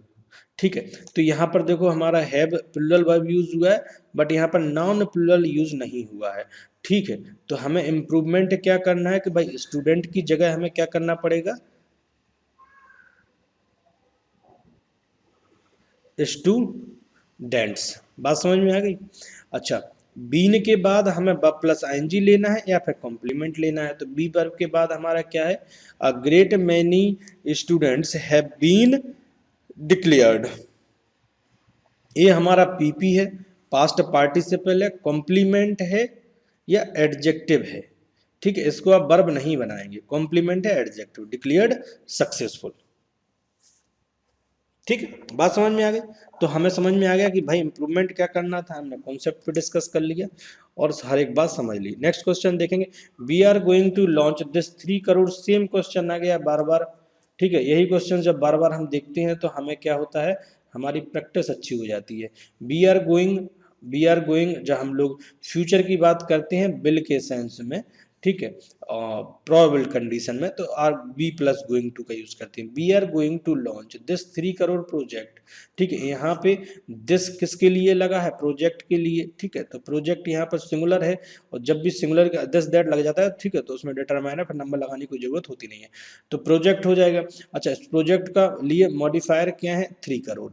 A: ठीक है, तो यहाँ पर देखो हमारा हैव प्लूरल वर्ब यूज हुआ है बट यहाँ पर नॉन प्लूरल यूज नहीं हुआ है। ठीक है, तो हमें इम्प्रूवमेंट क्या करना है कि भाई स्टूडेंट की जगह हमें क्या करना पड़ेगा, स्टूडेंट्स। बात समझ में आ गई। अच्छा बीन के बाद हमें ब प्लस आईएनजी लेना है या फिर कॉम्प्लीमेंट लेना है, तो बी वर्ब के बाद हमारा क्या है, a great many students have been declared, ये हमारा पीपी है, पास्ट पार्टिसिपल है, कॉम्प्लीमेंट है या एडजेक्टिव है। ठीक है, इसको आप वर्ब नहीं बनाएंगे, कॉम्प्लीमेंट है एडजेक्टिव, डिक्लेयर्ड सक्सेसफुल। ठीक है, बात समझ में आ गई। तो हमें समझ में आ गया कि भाई इंप्रूवमेंट क्या करना था, हमने कॉन्सेप्ट पे डिस्कस कर लिया और हर एक बात समझ ली। नेक्स्ट क्वेश्चन देखेंगे, we are going to launch this 3 crore, same question आ गया बार बार। ठीक है, यही क्वेश्चन जब बार बार हम देखते हैं तो हमें क्या होता है, हमारी प्रैक्टिस अच्छी हो जाती है। वी आर गोइंग जब हम लोग फ्यूचर की बात करते हैं बिल के सेंस में, ठीक है, प्रोबेबल कंडीशन में तो are be plus going to का यूज करते हैं। We are going to launch this 3 crore project. ठीक है, यहाँ पे दिस किसके लिए लगा है, प्रोजेक्ट के लिए। ठीक है, तो प्रोजेक्ट यहाँ पर सिंगुलर है और जब भी सिंगुलर का दिस दैट लग जाता है, ठीक है, तो उसमें डिटरमाइनर फिर नंबर लगाने की जरूरत होती नहीं है, तो प्रोजेक्ट हो जाएगा। अच्छा इस प्रोजेक्ट का लिए मॉडिफायर क्या है, 3 करोड़।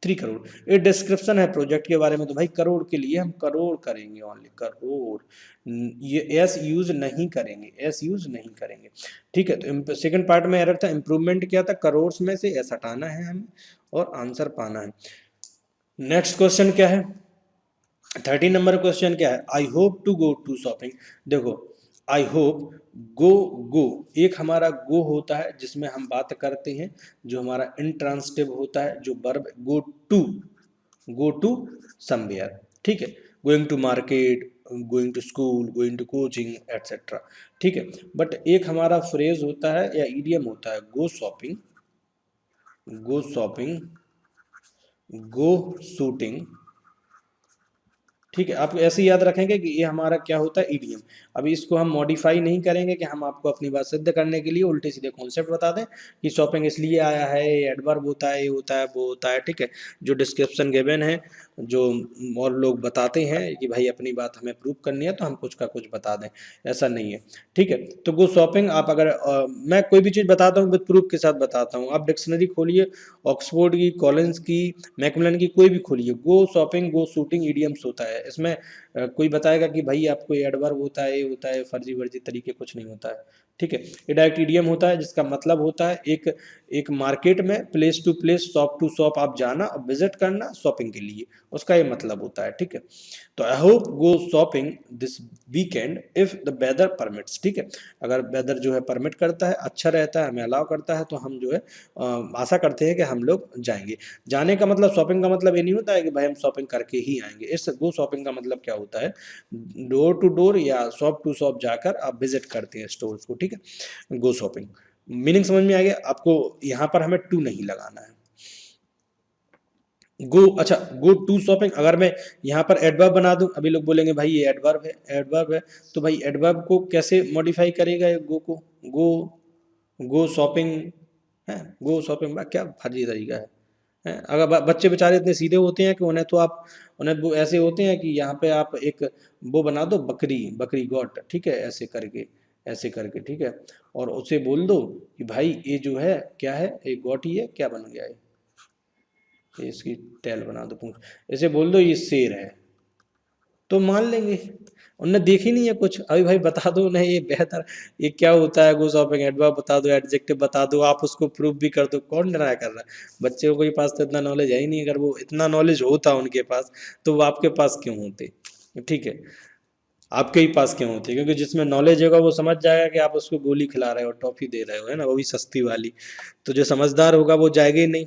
A: 3 करोड़ ये डिस्क्रिप्शन है प्रोजेक्ट के बारे में, तो भाई करोड़ के लिए हम करोड़ करेंगे, ओनली करोड़, ये एस यूज नहीं करेंगे, एस यूज नहीं करेंगे। ठीक है, तो सेकंड पार्ट में एरर था, इंप्रूवमेंट क्या था, करोड़ में से एस हटाना है हमें और आंसर पाना है। नेक्स्ट क्वेश्चन क्या है, 13 नंबर क्वेश्चन क्या है, I hope to go to shopping. देखो आई होप, गो गो एक हमारा गो होता है जिसमें हम बात करते हैं, जो हमारा इंट्रांसिटिव होता है, जो वर्ब गो टू समवेयर। ठीक है, going to market, going to school, going to coaching etcetera. ठीक है, बट एक हमारा फ्रेज होता है या ईडियम होता है, गो शॉपिंग, गो शॉपिंग, गो शूटिंग। ठीक है, आप ऐसे याद रखेंगे कि ये हमारा क्या होता है, ईडीएम। अभी इसको हम मॉडिफाई नहीं करेंगे कि हम आपको अपनी बात सिद्ध करने के लिए उल्टे सीधे कॉन्सेप्ट बता दें कि शॉपिंग इसलिए आया है, एडवर्ब होता है, ये होता है, वो होता है। ठीक है, जो डिस्क्रिप्शन गिवन है जो और लोग बताते हैं कि भाई अपनी बात हमें प्रूव करनी है तो हम कुछ का कुछ बता दें, ऐसा नहीं है, ठीक है। तो गो शॉपिंग आप अगर मैं कोई भी चीज़ बताता हूँ विद प्रूफ के साथ बताता हूँ। आप डिक्शनरी खोलिए, ऑक्सफोर्ड की, कॉलिंस की, मैकमिलन की, कोई भी खोलिए, गो शॉपिंग, गो शूटिंग इडियम्स होता है। इसमें कोई बताएगा कि भाई आपको एडवर्ब होता है, ये होता है, फर्जी वर्जी तरीके कुछ नहीं होता है, ठीक है। ये डायरेक्ट इडियम होता है जिसका मतलब होता है एक एक मार्केट में place to place, shop to shop आप जाना और विजिट करना शॉपिंग के लिए, उसका ये मतलब होता है, ठीक है। तो I hope go shopping this weekend if the weather permits, ठीक है। अगर वेदर जो है परमिट करता है, अच्छा रहता है, हमें अलाउ करता है, तो हम जो है आशा करते हैं कि हम लोग जाएंगे। जाने का मतलब, शॉपिंग का मतलब ये नहीं होता है कि भाई हम शॉपिंग करके ही आएंगे। इस गो शॉपिंग का मतलब क्या होता है, डोर टू डोर या शॉप टू शॉप जाकर आप विजिट करते हैं स्टोर्स को, ठीक है। गो शॉपिंग मीनिंग समझ में आ गया आपको, यहाँ पर हमें टू नहीं लगाना है। गो, अच्छा, गो टू शॉपिंग अगर मैं यहाँ पर एडवर्ब बना दूं, अभी लोग बोलेंगे भाई ये एडवर्ब है, एडवर्ब है, तो भाई एडवर्ब को कैसे मॉडिफाई करेगा ये गो को, गो, गो शॉपिंग है, गो शॉपिंग बा क्या फर्जी तरीका है। अगर बच्चे बेचारे इतने सीधे होते हैं कि उन्हें तो आप, उन्हें वो ऐसे होते हैं कि यहाँ पे आप एक वो बना दो, बकरी, बकरी गॉट, ठीक है, ऐसे करके, ऐसे करके, ठीक है, और उसे बोल दो कि भाई ये जो है क्या है, एक गॉट ही है, क्या बन गया है, ये इसकी टैल बना दो पूंछ, ऐसे बोल दो ये शेर है, तो मान लेंगे। उनने देखी नहीं है कुछ, अभी भाई बता दो उन्हें ये बेहतर, ये क्या होता है गो शॉपिंग, एडवर्ब बता दो, एडजेक्टिव बता दो, आप उसको प्रूफ भी कर दो, कौन डराया कर रहा है। बच्चे को के पास तो इतना नॉलेज है ही नहीं, अगर वो इतना नॉलेज होता उनके पास तो वो आपके पास क्यों होते, ठीक है। आपके ही पास क्यों होती है, क्योंकि जिसमें नॉलेज होगा वो समझ जाएगा कि आप उसको गोली खिला रहे हो, टॉफी दे रहे हो, है ना, वो भी सस्ती वाली। तो जो समझदार होगा वो जाएगा ही नहीं।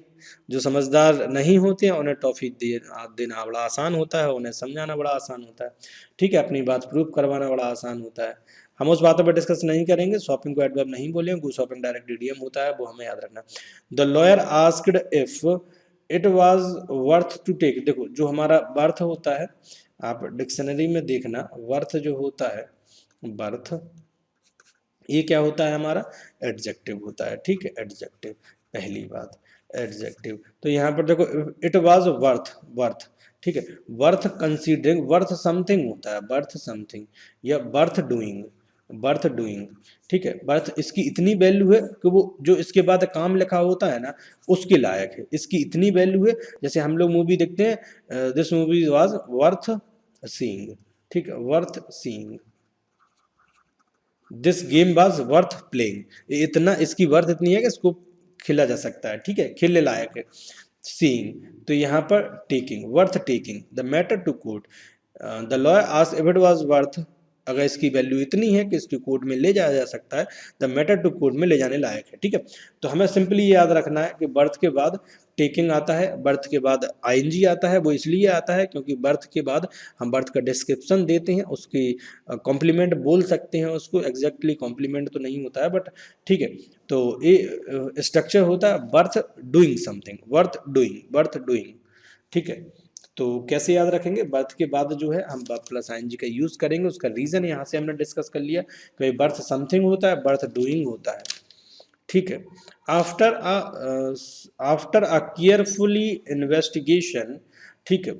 A: जो समझदार नहीं होते हैं उन्हें टॉफी देना बड़ा आसान होता है, उन्हें समझाना बड़ा आसान होता है, ठीक है, अपनी बात प्रूव करवाना बड़ा आसान होता है। हम उस बातों पर डिस्कस नहीं करेंगे, शॉपिंग को एडवर्ब नहीं बोलेंगे, गो शॉपिंग डायरेक्ट इडियम होता है, वो हमें याद रखना। The lawyer asked if it was worth to take, देखो जो हमारा वर्थ होता है, आप डिक्शनरी में देखना, वर्थ जो होता है, वर्थ, ये क्या होता है हमारा, एडजेक्टिव होता है, ठीक है, एडजेक्टिव, पहली बात, एडजेक्टिव। तो यहाँ पर देखो, इट वाज वर्थ, वर्थ, ठीक है, वर्थ कंसीडरिंग, वर्थ समथिंग होता है, वर्थ समथिंग, या वर्थ डूइंग, वर्थ डूइंग, ठीक है, वर्थ इसकी इतनी वैल्यू है कि वो जो इसके बाद काम लिखा होता है ना उसके लायक है, इसकी इतनी वैल्यू है। जैसे हम लोग मूवी देखते हैं, this movie was worth seeing, ठीक है, worth seeing, this game was worth playing, इतना इसकी वर्थ इतनी है कि इसको खेला जा सकता है, ठीक है, खेलने लायक है। सीइंग, तो यहाँ पर taking, worth taking the matter to court, the lawyer asked if it was worth, अगर इसकी वैल्यू इतनी है कि इसकी कोर्ट में ले जाया जा सकता है, द मैटर टू कोर्ट में ले जाने लायक है, ठीक है। तो हमें सिंपली ये याद रखना है कि बर्थ के बाद टेकिंग आता है, बर्थ के बाद आईएनजी आता है, वो इसलिए आता है क्योंकि बर्थ के बाद हम बर्थ का डिस्क्रिप्शन देते हैं, उसकी कॉम्प्लीमेंट बोल सकते हैं उसको, एग्जैक्टली कॉम्प्लीमेंट तो नहीं होता है बट ठीक है। तो ये स्ट्रक्चर होता है birth doing something, worth doing, birth doing, ठीक है। तो कैसे याद रखेंगे, बर्थ के बाद जो है हम वर्ब प्लस आईएनजी का यूज करेंगे, उसका रीजन यहाँ से हमने डिस्कस कर लिया कि बर्थ समथिंग होता है, बर्थ डूइंग होता है, ठीक है। आफ्टर अ केयरफुली इन्वेस्टिगेशन, ठीक है,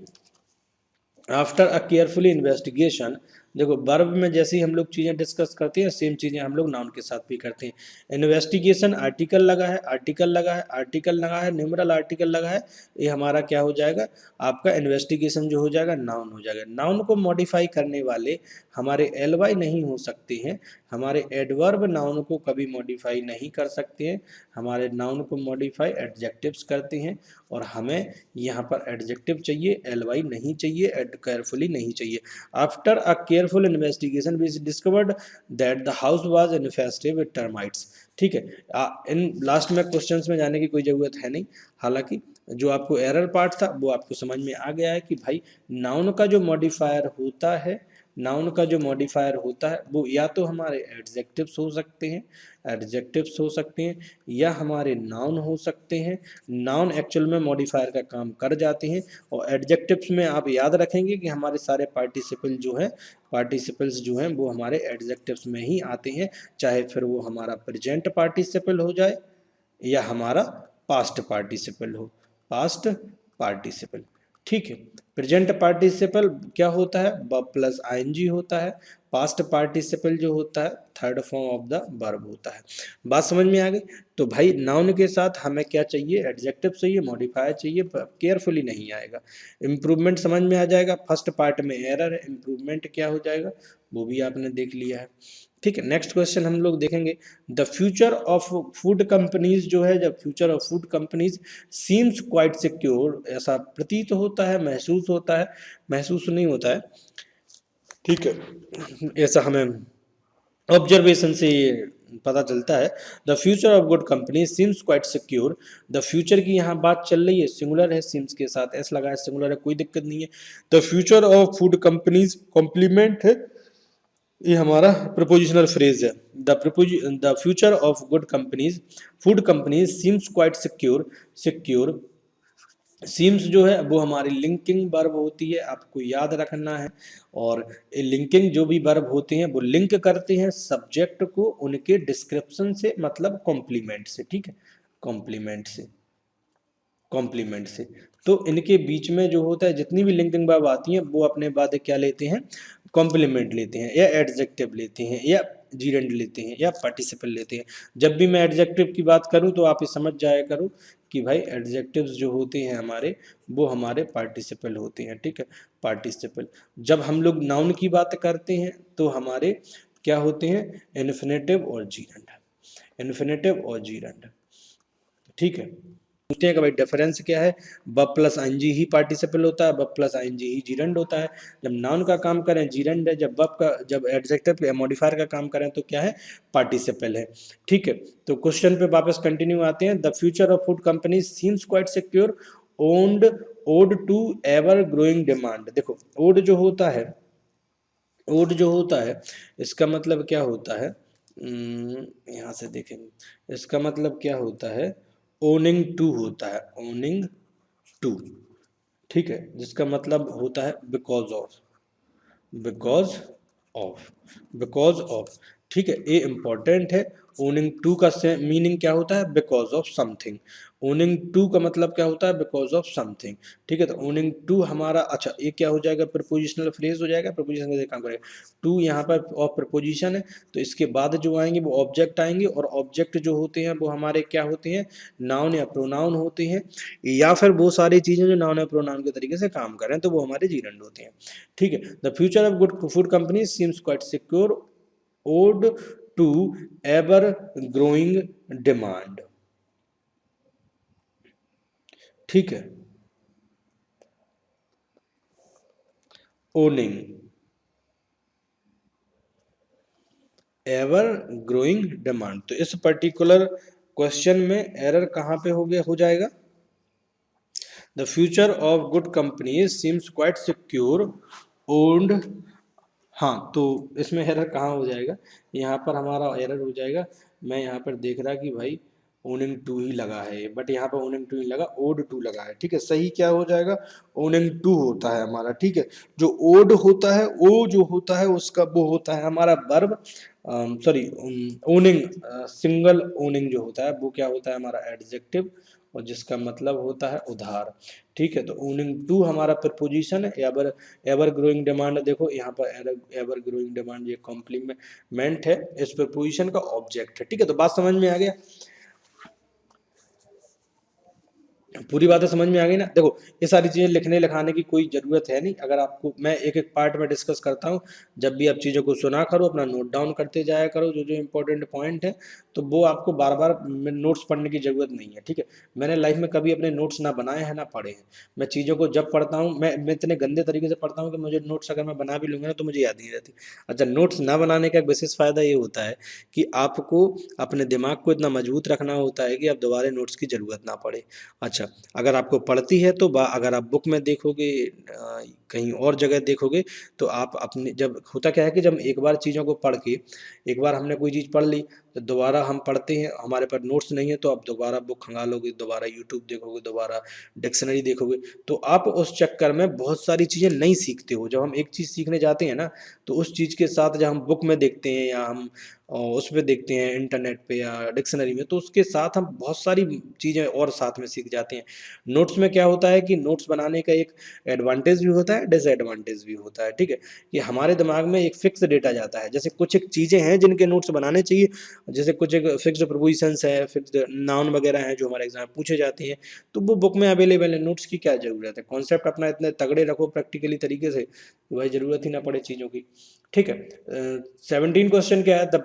A: आफ्टर अ केयरफुली इन्वेस्टिगेशन, देखो वर्ब में जैसे ही हम लोग चीज़ें डिस्कस करते हैं सेम चीज़ें हम लोग नाउन के साथ भी करते हैं। इन्वेस्टिगेशन, आर्टिकल लगा है, आर्टिकल लगा है, आर्टिकल लगा है, न्यूमरल आर्टिकल लगा है, ये हमारा क्या हो जाएगा, आपका इन्वेस्टिगेशन जो हो जाएगा नाउन हो जाएगा। नाउन को मॉडिफाई करने वाले हमारे एल वाई नहीं हो सकते हैं, हमारे एडवर्ब नाउन को कभी मॉडिफाई नहीं कर सकते हैं, हमारे नाउन को मॉडिफाई एडजेक्टिव्स करते हैं, और हमें यहाँ पर एडजेक्टिव चाहिए, एल वाई नहीं चाहिए, केयरफुली नहीं चाहिए। After a careful investigation we discovered that the house was infested with termites, ठीक है। इन लास्ट में क्वेश्चंस में जाने की कोई ज़रूरत है नहीं, हालांकि जो आपको एरर पार्ट था वो आपको समझ में आ गया है कि भाई नाउन का जो मॉडिफायर होता है, नाउन का जो मॉडिफायर होता है वो या तो हमारे एडजेक्टिव्स हो सकते हैं, एडजेक्टिव्स हो सकते हैं, या हमारे नाउन हो सकते हैं। नाउन एक्चुअल में मॉडिफायर का काम कर जाते हैं, और एडजेक्टिव्स में आप याद रखेंगे कि हमारे सारे पार्टिसिपल जो हैं, पार्टिसिपल्स जो हैं वो हमारे एडजेक्टिव्स में ही आते हैं, चाहे फिर वो हमारा प्रेजेंट पार्टिसिपल हो जाए या हमारा पास्ट पार्टिसिपल हो, पास्ट पार्टिसिपल, ठीक है। प्रेजेंट पार्टिसिपल क्या होता है, ब प्लस आईएनजी होता है। पास्ट पार्टिसिपल जो होता है third form of the verb होता है। बात समझ में आ गई। तो भाई नाउन के साथ हमें क्या चाहिए, एडजेक्टिव चाहिए, मॉडिफायर चाहिए, केयरफुली नहीं आएगा। इम्प्रूवमेंट समझ में आ जाएगा, फर्स्ट पार्ट में एरर है, इम्प्रूवमेंट क्या हो जाएगा वो भी आपने देख लिया है। ठीक है, नेक्स्ट क्वेश्चन हम लोग देखेंगे, the future of food companies जो है, जब future of food companies seems quite secure, ऐसा प्रतीत होता है, महसूस होता है, महसूस नहीं होता है, ठीक है, ऐसा हमें ऑब्जर्वेशन से ये पता चलता है। The future of good company seems quite secure, the future की यहाँ बात चल रही है, सिंगुलर है, सीम्स के साथ एस लगा है, सिंगुलर है, कोई दिक्कत नहीं है। The future of food companies complement है, ये हमारा प्रपोजिशनल फ्रेज है। The future of good companies, food companies seems quite secure, secure seems जो है वो हमारी लिंकिंग वर्ब होती है, आपको याद रखना है। और लिंकिंग जो भी वर्ब होते हैं वो लिंक करते हैं सब्जेक्ट को उनके डिस्क्रिप्शन से, मतलब कॉम्प्लीमेंट से, ठीक है, कॉम्प्लीमेंट से, कॉम्प्लीमेंट से। तो इनके बीच में जो होता है जितनी भी लिंकिंग वर्ब आती हैं वो अपने बाद क्या लेते हैं, कॉम्प्लीमेंट लेते हैं, या एडजेक्टिव लेते हैं, या जीरेंड लेते हैं, या पार्टिसिपल लेते हैं। जब भी मैं एडजेक्टिव की बात करूं तो आप ये समझ जाया करो कि भाई एडजेक्टिव्स जो होते हैं हमारे वो हमारे पार्टिसिपल होते हैं, ठीक है, पार्टिसिपल। जब हम लोग नाउन की बात करते हैं तो हमारे क्या होते हैं, इन्फिनेटिव और जीरेंड, इन्फिनेटिव और जीरेंड, ठीक है। पूछते हैं कि भाई डिफरेंस क्या है, बब प्लस आईएनजी ही पार्टिसिपल होता है, बब प्लस आईएनजी ही जीरेंड होता है। जब नाउन का काम करें जीरेंड है, जब बब का, जब एडजेक्टिव या मॉडिफायर का काम करें तो क्या है, पार्टिसिपल है, ठीक है। तो क्वेश्चन पे वापस कंटिन्यू आते हैं, the future of food company seems quite secure owned owed to ever growing demand. देखो ओड जो होता है, ओड जो होता है इसका मतलब क्या होता है, यहाँ से देखेंगे, इसका मतलब क्या होता है, ओनिंग टू होता है, ओनिंग टू, ठीक है, जिसका मतलब होता है because of, because of, because of, ठीक है, ये इंपॉर्टेंट है। ओनिंग टू का मीनिंग क्या होता है, because of something. Owning to का मतलब क्या होता है, बिकॉज ऑफ समथिंग, ठीक है। तो ओनिंग टू हमारा, अच्छा ये क्या हो जाएगा, प्रपोजिशनल फ्रेज हो जाएगा, प्रपोजिशन का काम करेगा। टू यहाँ पर ऑफ प्रपोजिशन है, तो इसके बाद जो आएंगे वो ऑब्जेक्ट आएंगे, और ऑब्जेक्ट जो होते हैं वो हमारे क्या होते हैं, नाउन या प्रोनाउन होते हैं, या फिर वो सारी चीजें जो नाउन या प्रोनाउन के तरीके से काम करें तो वो हमारे जीरेंड होते हैं, ठीक है। The future of good food company seems quite secure owed to ever growing demand, ठीक है, ओनिंग एवर ग्रोइंग डिमांड। तो इस पर्टिकुलर क्वेश्चन में एरर कहाँ पे हो गया, हो जाएगा, the future of good company seems quite secure owned, हाँ तो इसमें एरर कहाँ हो जाएगा, यहाँ पर हमारा एरर हो जाएगा, मैं यहाँ पर देख रहा कि भाई ओनिंग टू ही लगा है, बट यहाँ पर ओनिंग टू ही लगा, ओड टू लगा है, ठीक है। सही क्या हो जाएगा, ओनिंग टू होता है हमारा, ठीक है। जो ओड होता है, ओ जो होता है उसका वो होता है हमारा verb, sorry, owning, single owning जो होता है वो क्या होता है हमारा एडजेक्टिव, और जिसका मतलब होता है उधार, ठीक है। तो ओनिंग टू हमारा प्रपोजिशन है, एवर, एवर ग्रोइंग डिमांड, देखो यहाँ पर एवर ग्रोइंग डिमांड ये कॉम्प्लीमेंट है, इस प्रपोजिशन का ऑब्जेक्ट है, ठीक है। तो बात समझ में आ गया, पूरी बातें समझ में आ गई ना। देखो ये सारी चीज़ें लिखने लिखाने की कोई ज़रूरत है नहीं, अगर आपको मैं एक एक पार्ट में डिस्कस करता हूँ, जब भी आप चीज़ों को सुना करो अपना नोट डाउन करते जाया करो, जो जो इंपॉर्टेंट पॉइंट है, तो वो आपको बार बार नोट्स पढ़ने की ज़रूरत नहीं है, ठीक है। मैंने लाइफ में कभी अपने नोट्स ना बनाए हैं ना पढ़े हैं, मैं चीज़ों को जब पढ़ता हूँ, मैं इतने गंदे तरीके से पढ़ता हूँ कि मुझे नोट्स अगर मैं बना भी लूँगा ना तो मुझे याद नहीं रहती। अच्छा, नोट्स ना बनाने का एक विशेष फ़ायदा ये होता है कि आपको अपने दिमाग को इतना मजबूत रखना होता है कि आप दोबारा नोट्स की ज़रूरत ना पड़े। अच्छा, अगर आपको पड़ती है तो अगर आप बुक में देखोगे, कहीं और जगह देखोगे, तो आप अपने, जब होता क्या है कि जब एक बार चीज़ों को पढ़ के, एक बार हमने कोई चीज़ पढ़ ली तो दोबारा हम पढ़ते हैं, हमारे पास नोट्स नहीं है तो आप दोबारा बुक खंगालोगे, दोबारा यूट्यूब देखोगे, दोबारा डिक्शनरी देखोगे, तो आप उस चक्कर में बहुत सारी चीज़ें नहीं सीखते हो। जब हम एक चीज़ सीखने जाते हैं ना, तो उस चीज़ के साथ जब हम बुक में देखते हैं या हम उस पे देखते हैं इंटरनेट पे या डिक्शनरी में, तो उसके साथ हम बहुत सारी चीज़ें और साथ में सीख जाते हैं। नोट्स में क्या होता है कि नोट्स बनाने का एक एडवांटेज भी होता है, डिसएडवांटेज भी होता है, ठीक है। कि हमारे दिमाग में एक फिक्स डेटा जाता है, जैसे कुछ एक चीज़ें हैं जिनके नोट्स बनाने चाहिए, जैसे कुछ एक फिक्स्ड प्रोपोजिशंस है, फिक्स्ड नाउन वगैरह हैं जो हमारे एग्जाम में पूछे जाते हैं, तो वो बुक में अवेलेबल है। नोट्स की क्या ज़रूरत है, कॉन्सेप्ट अपना इतने तगड़े रखो प्रैक्टिकली तरीके से कि भाई ज़रूरत ही ना पड़े चीज़ों की, ठीक है। 17 क्वेश्चन क्या है, the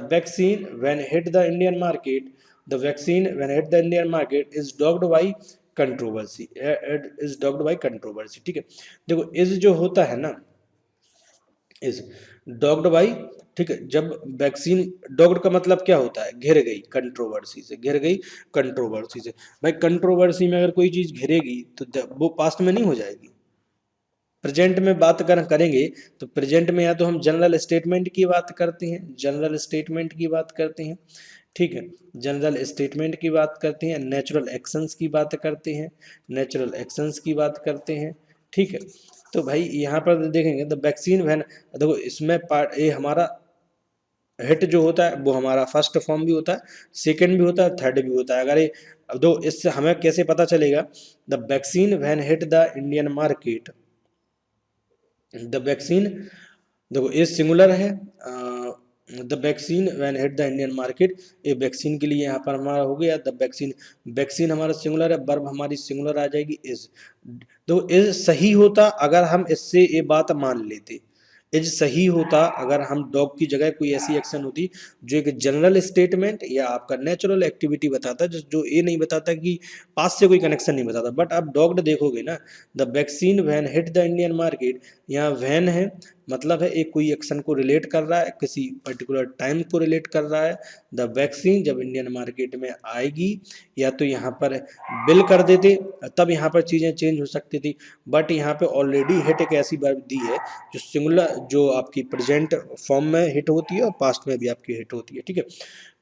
A: vaccine when hit the Indian market, the vaccine when hit the Indian market is dogged by controversy, is dogged by controversy, ठीक है। देखो इज जो होता है ना, इज डॉग्ड बाई, ठीक है। जब वैक्सीन, डॉग्ड का मतलब क्या होता है, घिर गई, कंट्रोवर्सी से घिर गई, कंट्रोवर्सी से। भाई कंट्रोवर्सी में अगर कोई चीज घिरेगी तो वो पास्ट में नहीं हो जाएगी। प्रेजेंट में बात करेंगे तो प्रेजेंट में या तो हम जनरल स्टेटमेंट की बात करते हैं, जनरल स्टेटमेंट की बात करते हैं, ठीक है। जनरल स्टेटमेंट की बात करते हैं, नेचुरल एक्शंस की बात करते हैं, नेचुरल एक्शंस की बात करते हैं, ठीक है। तो भाई यहाँ पर देखेंगे द वैक्सीन वैन, देखो इसमें पार्ट ए हमारा हिट जो होता है वो हमारा फर्स्ट फॉर्म भी होता है, सेकंड भी होता है, थर्ड भी होता है। अगर ये, अब दो इससे हमें कैसे पता चलेगा, the vaccine when hit the Indian market, the vaccine, देखो ये सिंगुलर है, the vaccine when hit the Indian market, ये वैक्सीन के लिए यहाँ पर हमारा हो गया द वैक्सीन, वैक्सीन हमारा सिंगुलर है, वर्ब हमारी सिंगुलर आ जाएगी इज। तो इज सही होता अगर हम इससे ये बात मान लेते, इज सही होता अगर हम डॉग की जगह कोई ऐसी एक्शन होती जो एक जनरल स्टेटमेंट या आपका नेचुरल एक्टिविटी बताता, जो ये नहीं बताता कि पास से कोई कनेक्शन नहीं बताता। बट आप डॉग्ड देखोगे ना, the vaccine when hit the Indian market, यहाँ वैन है मतलब है एक कोई एक्शन को रिलेट कर रहा है, किसी पर्टिकुलर टाइम को रिलेट कर रहा है। द वैक्सीन जब इंडियन मार्केट में आएगी, या तो यहाँ पर बिल कर देते तब यहाँ पर चीज़ें चेंज हो सकती थी, बट यहाँ पे ऑलरेडी हिट एक ऐसी वर्ब दी है जो सिंगुलर, जो आपकी प्रेजेंट फॉर्म में हिट होती है और पास्ट में भी आपकी हिट होती है, ठीक है।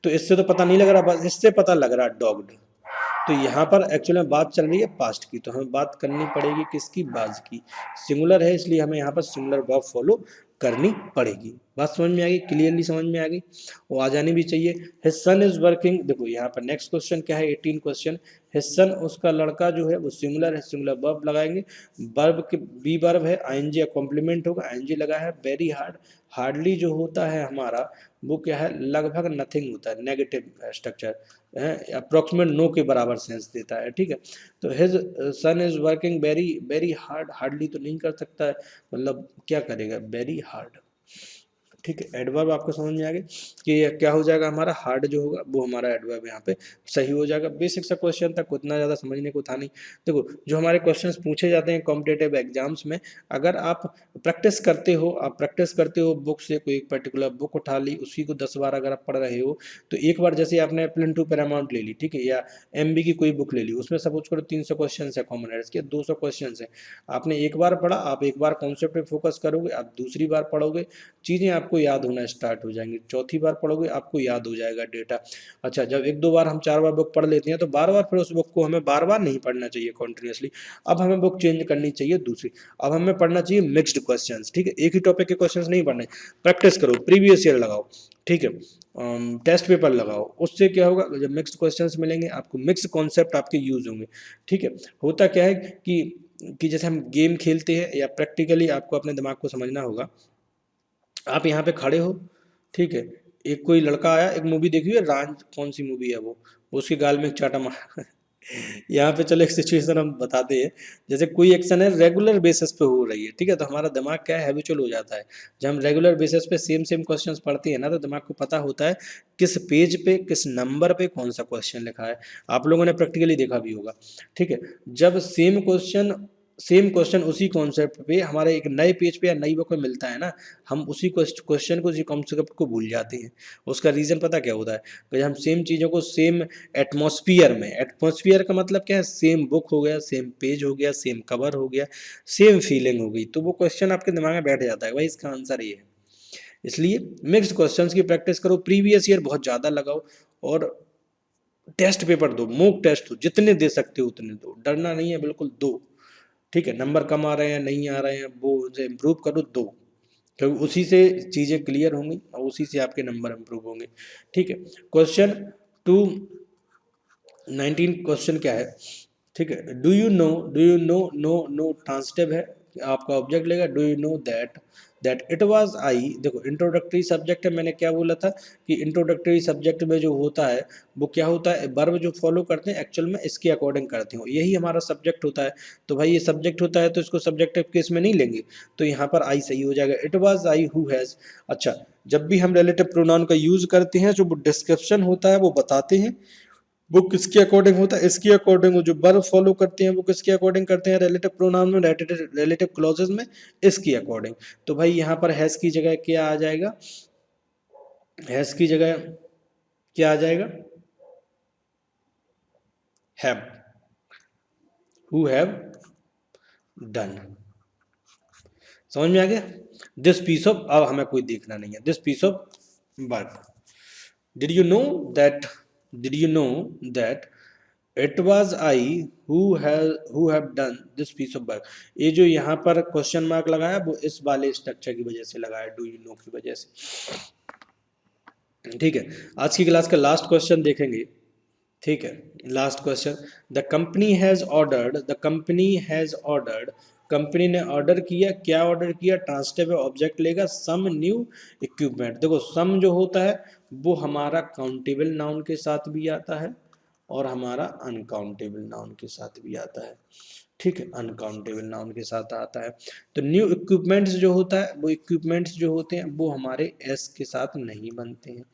A: तो इससे तो पता नहीं लग रहा, बस इससे पता लग रहा डॉग्ड। तो यहाँ पर एक्चुअली में बात चल रही है पास्ट की, तो हमें बात करनी पड़ेगी किसकी, बाज की। सिंगुलर है इसलिए हमें यहाँ पर सिंगुलर वर्ब फॉलो करनी पड़ेगी। बात समझ में आ गई, क्लियरली समझ में आ गई, वो आ जानी भी चाहिए। हिज सन इज वर्किंग, देखो यहाँ पर नेक्स्ट क्वेश्चन क्या है, 18 क्वेश्चन। हिज सन उसका लड़का जो है वो सिंगुलर है, सिंगुलर वर्ब लगाएंगे, वर्ब के बी वर्ब है, आईएनजी या कॉम्प्लीमेंट होगा, आईएनजी लगा है। वेरी हार्ड, हार्डली जो होता है हमारा वो क्या है, लगभग नथिंग होता है, नेगेटिव स्ट्रक्चर है, अप्रोक्सीमेट नो के बराबर सेंस देता है, ठीक है। तो his son is working very very hard, hardly तो नहीं कर सकता है, मतलब क्या करेगा, वेरी हार्ड, ठीक है। एडवर्ब आपको समझ में आ गया कि ये क्या हो जाएगा, हमारा हार्ड जो होगा वो हमारा एडवर्ब यहाँ पे सही हो जाएगा। बेसिक सा क्वेश्चन तक उतना ज़्यादा समझने को था नहीं। देखो जो हमारे क्वेश्चंस पूछे जाते हैं कॉम्पिटेटिव एग्जाम्स में, अगर आप प्रैक्टिस करते हो, आप प्रैक्टिस करते हो बुक से, कोई एक पर्टिकुलर बुक उठा ली, उसी को 10 बार अगर आप पढ़ रहे हो, तो एक बार जैसे आपने प्लेन टू पैरामाउंट ले ली, ठीक है, या एमबी की कोई बुक ले ली, उसमें सपोज करो 300 क्वेश्चन है, कॉमन एरियर्स के 200 क्वेश्चन है, आपने एक बार पढ़ा, आप एक बार कॉन्सेप्ट पे फोकस करोगे, आप दूसरी बार पढ़ोगे, चीज़ें आपको याद होना स्टार्ट हो जाएंगी, चौथी बार पढ़ोगे आपको याद हो जाएगा डेटा। अच्छा, जब एक दो बार हम 4 बार बुक पढ़ लेते हैं तो बार बार फिर उस बुक को हमें बार बार नहीं पढ़ना चाहिए कॉन्टिन्यूसली, अब हमें बुक चेंज करनी चाहिए दूसरी। अब हमें पढ़ना चाहिए मिक्स्ड क्वेश्चंस, ठीक है, एक ही टॉपिक के क्वेश्चंस नहीं पढ़ने, प्रैक्टिस करो, प्रीवियस ईयर लगाओ, ठीक है, टेस्ट पेपर लगाओ, उससे क्या होगा, जब मिक्स्ड क्वेश्चंस मिलेंगे आपको मिक्स कॉन्सेप्ट आपके यूज होंगे, ठीक है। होता क्या है कि जैसे हम गेम खेलते हैं या प्रैक्टिकली आपको अपने दिमाग को समझना होगा। आप यहाँ पे खड़े हो, ठीक है, एक कोई लड़का आया, एक मूवी देखी है रांझ, कौन सी मूवी है वो, उसके गाल में एक चाटा मार यहाँ पे चलो एक सिचुएशन हम बताते हैं। जैसे कोई एक्शन है रेगुलर बेसिस पे हो रही है, ठीक है, तो हमारा दिमाग क्या है, हैबिचुअल हो जाता है। जब हम रेगुलर बेसिस पे सेम सेम क्वेश्चंस पढ़ते हैं ना, तो दिमाग को पता होता है किस पेज पे किस नंबर पे कौन सा क्वेश्चन लिखा है। आप लोगों ने प्रैक्टिकली देखा भी होगा, ठीक है। जब सेम क्वेश्चन उसी कॉन्सेप्ट पे हमारे एक नए पेज पे या नई बुक में मिलता है ना, हम उसी क्वेश्चन को, उसी कॉन्सेप्ट को भूल जाते हैं। उसका रीज़न पता क्या होता है, कि हम सेम चीज़ों को सेम एटमॉस्फियर में, एटमॉस्फियर का मतलब क्या है, सेम बुक हो गया, सेम पेज हो गया, सेम कवर हो गया, सेम फीलिंग हो गई, तो वो क्वेश्चन आपके दिमाग में बैठ जाता है, भाई इसका आंसर ये है। इसलिए मिक्स्ड क्वेश्चंस की प्रैक्टिस करो, प्रीवियस ईयर बहुत ज़्यादा लगाओ, और टेस्ट पेपर दो, मॉक टेस्ट दो, जितने दे सकते हो उतने दो, डरना नहीं है, बिल्कुल दो। ठीक है, नंबर कम आ रहे हैं नहीं आ रहे हैं वो उनसे इम्प्रूव करो, दो, क्योंकि उसी से चीज़ें क्लियर होंगी और उसी से आपके नंबर इम्प्रूव होंगे। ठीक है, क्वेश्चन 219 क्वेश्चन क्या है, ठीक है, डू यू नो ट्रांसिटिव है, आपका ऑब्जेक्ट लेगा, do you know that it was I. देखो इंट्रोडक्टरी सब्जेक्ट है, मैंने क्या बोला था कि इंट्रोडक्टरी सब्जेक्ट में जो होता है वो क्या होता है, वर्ब जो फॉलो करते हैं एक्चुअल में इसके अकॉर्डिंग करते हो, यही हमारा सब्जेक्ट होता है। तो भाई ये सब्जेक्ट होता है तो इसको सब्जेक्टिव केस में नहीं लेंगे, तो यहाँ पर आई सही हो जाएगा, it was I who has. अच्छा, जब भी हम रिलेटिव प्रोनाउन का यूज करते हैं, जो डिस्क्रिप्शन होता है वो बताते हैं, वो किसके अकॉर्डिंग होता है, इसके अकॉर्डिंग। जो वर्ब फॉलो करते हैं वो किसके अकॉर्डिंग करते हैं, रिलेटिव प्रोनाउन में, रिलेटिव क्लॉजेज में, इसके अकॉर्डिंग। तो भाई यहाँ पर हैज की जगह क्या आ जाएगा, हैज की जगह क्या आ जाएगा, हैव, हु हैव डन। समझ में आ गया, दिस पीस ऑफ, अब हमें कोई देखना नहीं है, this piece of work, did you know that, did you know that it was I who have done this piece of work. ये जो यहाँ पर क्वेश्चन मार्क लगाया वो इस वाले स्ट्रक्चर की वजह से लगाया, डू यू नो की वजह से। ठीक है, आज की क्लास का लास्ट क्वेश्चन देखेंगे। ठीक है, last question, the company has ordered, the company has ordered, company ने ऑर्डर किया, क्या ऑर्डर किया, ट्रांसिटिव ऑब्जेक्ट लेगा, सम न्यू इक्विपमेंट। देखो सम जो होता है वो हमारा काउंटेबल नाउन के साथ भी आता है और हमारा अनकाउंटेबल नाउन के साथ भी आता है। ठीक है, अनकाउंटेबल नाउन के साथ आता है। तो न्यू इक्विपमेंट्स जो होता है, वो इक्विपमेंट्स जो होते हैं वो हमारे एस के साथ नहीं बनते हैं,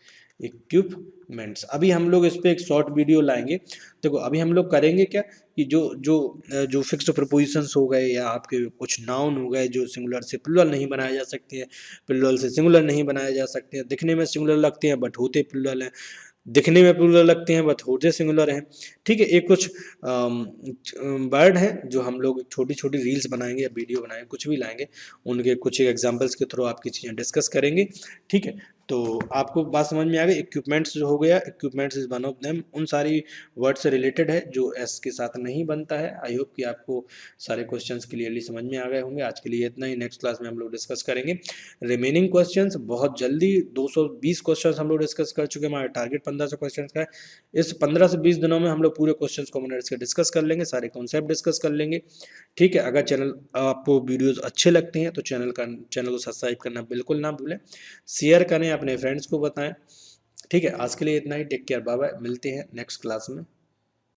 A: इक्विपमेंट्स। अभी हम लोग इस पे एक शॉर्ट वीडियो लाएंगे। देखो अभी हम लोग करेंगे क्या कि जो जो जो फिक्स्ड प्रपोजिशंस हो गए या आपके कुछ नाउन हो गए जो सिंगुलर से प्लुरल नहीं बनाए जा सकते हैं, प्लुरल से सिंगुलर नहीं बनाए जा सकते हैं, दिखने में सिंगुलर लगते हैं बट होते प्लुरल हैं, दिखने में प्लुरल लगते हैं बट होते सिंगुलर हैं। ठीक है, एक कुछ वर्ड हैं जो हम लोग छोटी छोटी रील्स बनाएंगे या वीडियो बनाएंगे, कुछ भी लाएंगे, उनके कुछ एग्जांपल्स के थ्रू आपकी चीज़ें डिस्कस करेंगे। ठीक है, तो आपको बात समझ में आ गई। इक्विपमेंट्स जो हो गया, equipments is one of them, उन सारी वर्ड से रिलेटेड है जो एस के साथ नहीं बनता है। आई होप कि आपको सारे क्वेश्चंस क्लियरली समझ में आ गए होंगे। आज के लिए इतना ही, नेक्स्ट क्लास में हम लोग डिस्कस करेंगे रिमेनिंग क्वेश्चंस बहुत जल्दी। 220 क्वेश्चंस हम लोग डिस्कस कर चुके हैं, हमारा टारगेट 1500 क्वेश्चंस का है। इस 15 से 20 दिनों में हम लोग पूरे क्वेश्चंस कॉमन एरिया के डिस्कस कर लेंगे, सारे कॉन्सेप्ट डिस्कस कर लेंगे। ठीक है, अगर चैनल आपको वीडियोस अच्छे लगते हैं तो चैनल को सब्सक्राइब करना बिल्कुल ना भूलें, शेयर करें, अपने फ्रेंड्स को बताएं। ठीक है, आज के लिए इतना ही, टेक केयर, बाय बाय, मिलते हैं नेक्स्ट क्लास में।